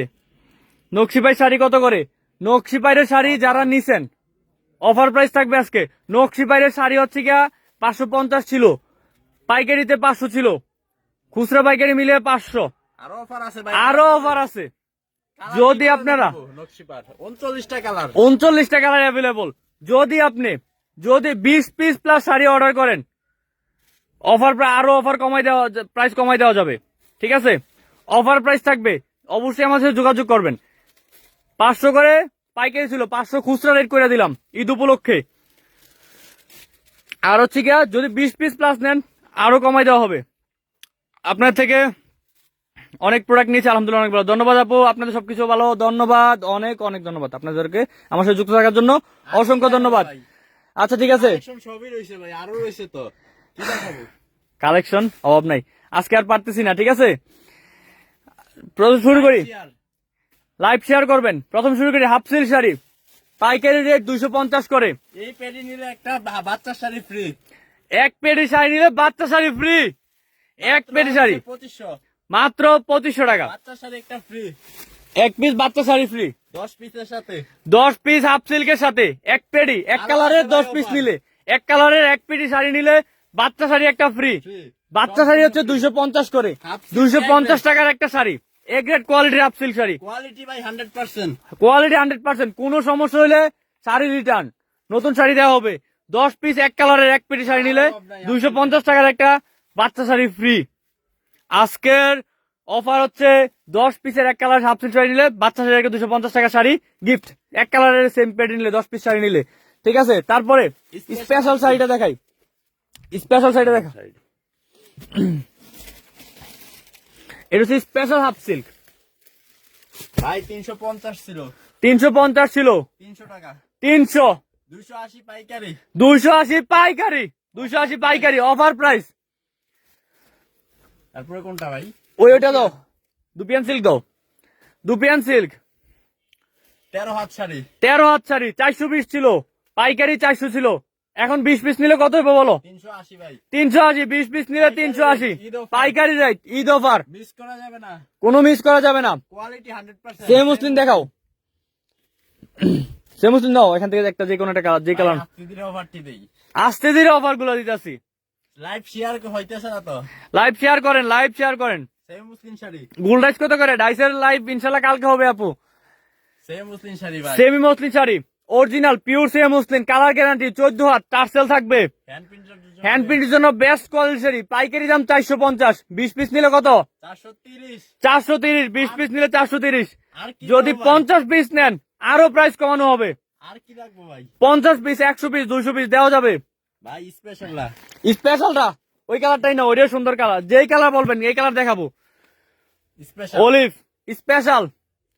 নকশিপাই শাড়ি কত করে, নকশিপাইরের শাড়ি যারা নিছেন অফার প্রাইস থাকবে আজকে। নকশিপাইরের শাড়ি হচ্ছে গিয়া 550 ছিল, পাইকারিতে 500 ছিল, খুচরা পাইকারি মিলিয়ে 500। আরো অফার আছে ভাই, আরো অফার আছে, যদি আপনারা নকশিপাট 39টা কালার, 39টা কালার অ্যাভেলেবল, যদি 20 পিস প্লাস শাড়ি অর্ডার করেন, অফার আরো অফার প্রাইস কমাই দেওয়া যাবে, ঠিক আছে। অফার প্রাইস থাকবে, অবশ্যই আমার সাথে যোগাযোগ করবেন। 500 করে পাইকারি ছিল, 500 খুচরা রেট করে দিলাম ঈদ উপলক্ষে। আর হচ্ছে গিয়া যদি 20 পিস প্লাস নেন আরো কমাই দেওয়া হবে। আপনার থেকে অনেক প্রোডাক্ট নিয়েছে, আলহামদুলিল্লাহ অনেক ভালো। ধন্যবাদ আপু, আপনাদের সবকিছু ভালো, ধন্যবাদ, অনেক অনেক ধন্যবাদ আপনাদেরকে আমার সাথে যুক্ত থাকার জন্য, অসংখ্য ধন্যবাদ। আচ্ছা ঠিক আছে, কালেকশন সবই রয়েছে ভাই, আরো রয়েছে তো, কি দেখাবো? কালেকশন অভাব নাই, আজকে আর পারতেছি না, ঠিক আছে। প্রথম শুরু করি, লাইভ শেয়ার করবেন। প্রথম শুরু করি হাফ সিল্ক শাড়ি, পাইকারি রেট 250 করে। এই পেডি নিলে একটা বাচ্চা শাড়ি ফ্রি, এক পেটি শাড়ি নিলে বাচ্চা শাড়ি ফ্রি, এক পেটি শাড়ি 2500, মাত্র 2500 টাকা, বাচ্চা শাড়ি একটা ফ্রি, এক পিস বাচ্চা শাড়ি ফ্রি, 10 পিসের সাথে 10 পিস হাফ সিল্কের সাথে, এক পেটি, এক আরো কালারের আছে 10 ভাই পিস offer। নিলে, এক কালারের এক পেটি শাড়ি নিলে বাচ্চা শাড়ি একটা ফ্রি। ফ্রি। বাচ্চা শাড়ি হচ্ছে 250 করে, Half silk 250 টাকার একটা শাড়ি, এ গ্রেড কোয়ালিটির হাফ সিল্ক শাড়ি, কোয়ালিটি ভাই 100%। কোয়ালিটি 100%। কোনো সমস্যা হলে শাড়ি রিটার্ন, নতুন শাড়ি দেওয়া হবে। 10 পিস এক কালারের এক পেটি শাড়ি নিলে 250 টাকার একটা বাচ্চা শাড়ি ফ্রি। আজকের অফার হচ্ছে 10 পিসের এক কালার হাফ সিল্ক শাড়ি নিলে বাচ্চা শাড়ি 250 টাকা শাড়ি গিফট, এক কালারের সেম পেটি নিলে 10 পিস শাড়ি নিলে, ঠিক আছে। তারপরে স্পেশাল শাড়িটা দেখাই, স্পেশাল শাড়িটা দেখা, এটা হচ্ছে স্পেশাল হাফ সিল্ক, ভাই 350 ছিল, 350 ছিল, 300 টাকা, 300, 280 পাইকারি, 280 পাইকারি, 280 পাইকারি অফার প্রাইস। তারপরে কোনটা ভাই? ওইটা দাও, দুপিয়ান সিল্ক দাও, দুপিয়ান সিল্ক 13 হাত শাড়ি, 13 হাত শাড়ি 420 ছিল, পাইকারি 400 ছিল, এখন 20 পিস নিলে কত হবে বলো? 380 ভাই, 380, 20 পিস নিলে 380, ঈদ offer। পাইকারি রেট, ঈদ অফার, মিস করা যাবে না, কোনো মিস করা যাবে না। কোয়ালিটি 100%। সে মুসলিম দেখাও, সে মুসলিম দাও, এখান থেকে একটা যে কোনো একটা কালার, যে কালার দিদির অফারটি দেই, আস্তে ধীরে অফার গুলো দিতেছি। লাইভ শেয়ার হইতেছে না তো, লাইভ শেয়ার করেন, লাইভ শেয়ার করেন। সেম মুসলিম শাড়ি, গোল্ড ডাইস কত করে? ডাইসের লাইভ ইনশাল্লাহ কালকে হবে আপু। সেম মুসলিম শাড়ি ভাই, semi muslin sari, original pure semi muslin, colour guarantee, 14 হাত, টার্সেল থাকবে, হ্যান্ড প্রিন্টের জন্য হ্যান্ড প্রিন্টের জন্য বেস্ট কোয়ালিটি শাড়ি, পাইকারি দাম 450, 20 পিস নিলে কত? 430। 430, 20 পিস নিলে 430, আর কি যদি দেবো ভাই? 50 পিস নেন আরো প্রাইস কমানো হবে, আর কি রাখবো ভাই? 50 পিস, 100 পিস, 200 পিস দেওয়া যাবে। ভাই স্পেশাল না, স্পেশালটা ওই কালারটাই না, ওইটাই সুন্দর কালার, যেই কালার বলবেন এই কালার দেখাবো। Special olive special,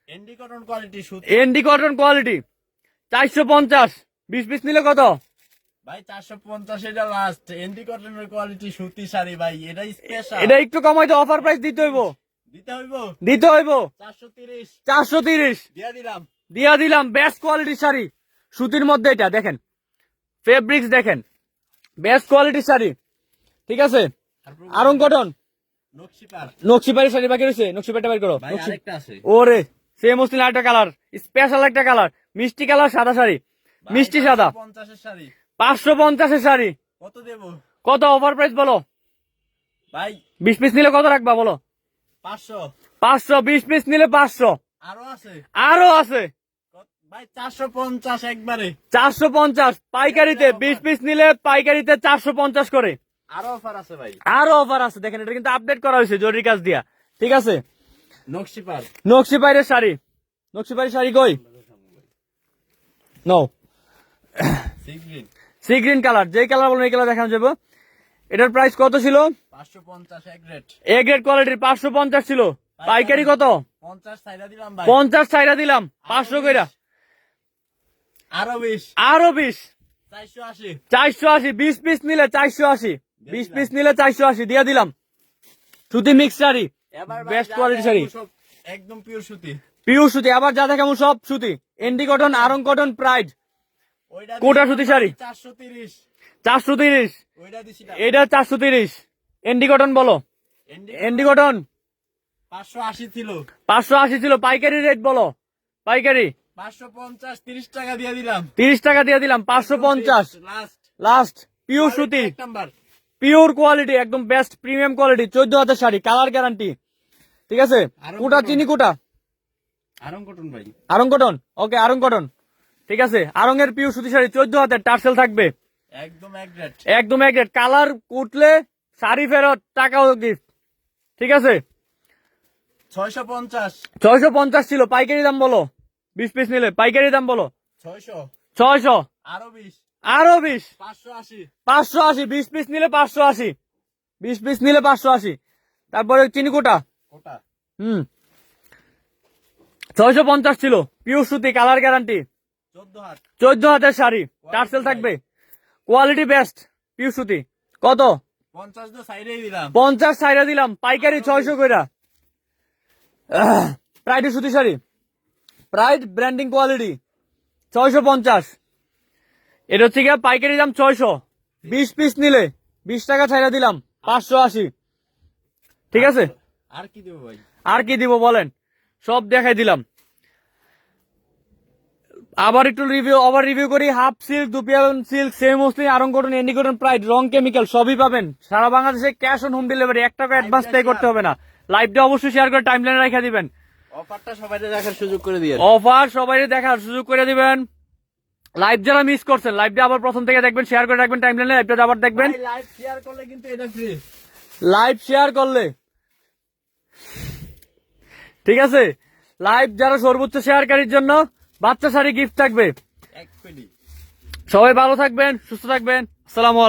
Endi cotton quality সুতি, এনডি কটন কোয়ালিটি 450, 20 পিস নিলে কত? ভাই 450 এটা লাস্ট, এন্ডি কটনের কোয়ালিটি সুতি শাড়ি ভাই, এটা স্পেশাল। এটা একটু কমাইতে অফার প্রাইস দিতে হইব, দিতে হইব দিতে হইব 430 430 দিয়া দিলাম বেস্ট কোয়ালিটির শাড়ি সুতির মধ্যে এটা দেখেন ফেব্রিক্স দেখেন বেস্ট কোয়ালিটির শাড়ি ঠিক আছে আরং কটন নকশিপার নকশিপাড়ি শাড়ি বাকি রয়েছে নকশিপাড়িটা বের করো ভাই আরেকটা আছে ওরে সেম মুসলিম একটা কালার স্পেশাল একটা কালার মিষ্টি কালার সাদা শাড়ি মিষ্টি সাদা 50 এর শাড়ি 550 এর শাড়ি কত দেব কত অফার প্রাইস বলো ভাই 20 পিস নিলে কত রাখবা বলো 500 520 পিস নিলে 500 আরো আছে ভাই 450 একবারে 450 পাইকারিতে 20 পিস নিলে পাইকারিতে 450 করে আরো অফার আছে ভাই আরো অফার আছে দেখেন এটা কিন্তু আপডেট করা হয়েছে জরুরি কাজ দিয়া ঠিক আছে নকশিপার নকশিপাইরের শাড়ি নকশিপাইরের শাড়ি কই no sea green sea green colour যেই কালার বলুন এই কালার দেখানো যাবো এটার প্রাইস কত ছিল 550 এক রেট এ গ্রেড কোয়ালিটির 550 ছিল পাইকারি কত 50 ছাইরা দিলাম ভাই 50 ছাইরা দিলাম 500 কইরা আরো 20 আরো 20 480 480 20 পিস নিলে 480 20 পিস নিলে 480 দিয়া দিলাম সুতি মিক্স শাড়ি এবার বেস্ট কোয়ালিটি শাড়ি একদম পিওর সুতি পিওর সুতি আবার যা দেখাবো সব সুতি এন্ডি কটন আরং কটন প্রাইড ওইটা কোটা সুতি শাড়ি 430 430 ওইটা দিছি এটা 430 এন্ডি কটন বলো এন্ডি কটন 580 ছিল 580 ছিল পাইকারি রেট বলো পাইকারি 550 30 টাকা দিয়ে দিলাম 30 টাকা দিয়ে দিলাম 550 লাস্ট লাস্ট পিওর সুতি এক নাম্বার পিওর কোয়ালিটি একদম best premium quality 14,000 sari colour guarantee ঠিক আছে আরং কোটা কটন। চিনি কোটা আরং কটন ভাই Aarong cotton okay Aarong cotton ঠিক আছে আরং এর পিওর সুতি শাড়ি 14,000 টার্সেল থাকবে একদম এক রেট একদম এক রেট কালার উঠলে শাড়ি ফেরত টাকাও গিফট ঠিক আছে 650 650 ছিল পাইকারি দাম বলো 20 পিস নিলে পাইকারি দাম বলো 600 600 আরো 20 আরো 20 580 580 20 পিস নিলে 580 20 পিস নিলে 580 তারপরে চিনি কোটা ওটা 650 ছিল পিওর সুতি কালার গ্যারান্টি 14 হাত 14,000 শাড়ি টার্সেল থাকবে কোয়ালিটি বেস্ট পিওর সুতি কত 50 তো সাইডেই দিলাম 50 ছাইরা দিলাম পাইকারি 600 কইরা প্রাইড সুতি শাড়ি প্রাইড ব্র্যান্ডিং কোয়ালিটি 650 এটা হচ্ছে গিয়া পাইকারি দাম 600 20 পিস নিলে 20 টাকা ছাইরা দিলাম 580 ঠিক আছে আর কি দেব ভাই আর কি দিব বলেন সব দেখাই দিলাম আবার একটু রিভিউ করি half silk dupion silk semi muslin Aarong cotton Endi cotton Pride রং কেমিক্যাল সবই পাবেন সারা বাংলাদেশে ক্যাশ অন হোম ডেলিভারি 1 টাকা অ্যাডভান্স পে করতে হবে না লাইভটা অবশ্যই শেয়ার করে টাইমলাইনে রেখে দিবেন অফারটা সবাইকে দেখার সুযোগ করে দিয়ে অফার সবাই দেখার সুযোগ করে দিবেন লাইভ যারা মিস করছেন লাইভটা আবার প্রথম থেকে দেখবেন শেয়ার করে রাখবেন টাইমলাইনে লাইভটা আবার দেখবেন লাইভ শেয়ার করলে কিন্তু এটা ফ্রি লাইভ শেয়ার করলে ঠিক আছে লাইভ যারা সর্বোচ্চ শেয়ারকারীর জন্য বাচ্চা শাড়ি গিফট থাকবে এক পেডি সবাই ভালো থাকবেন সুস্থ থাকবেন আসসালামু আলাইকুম।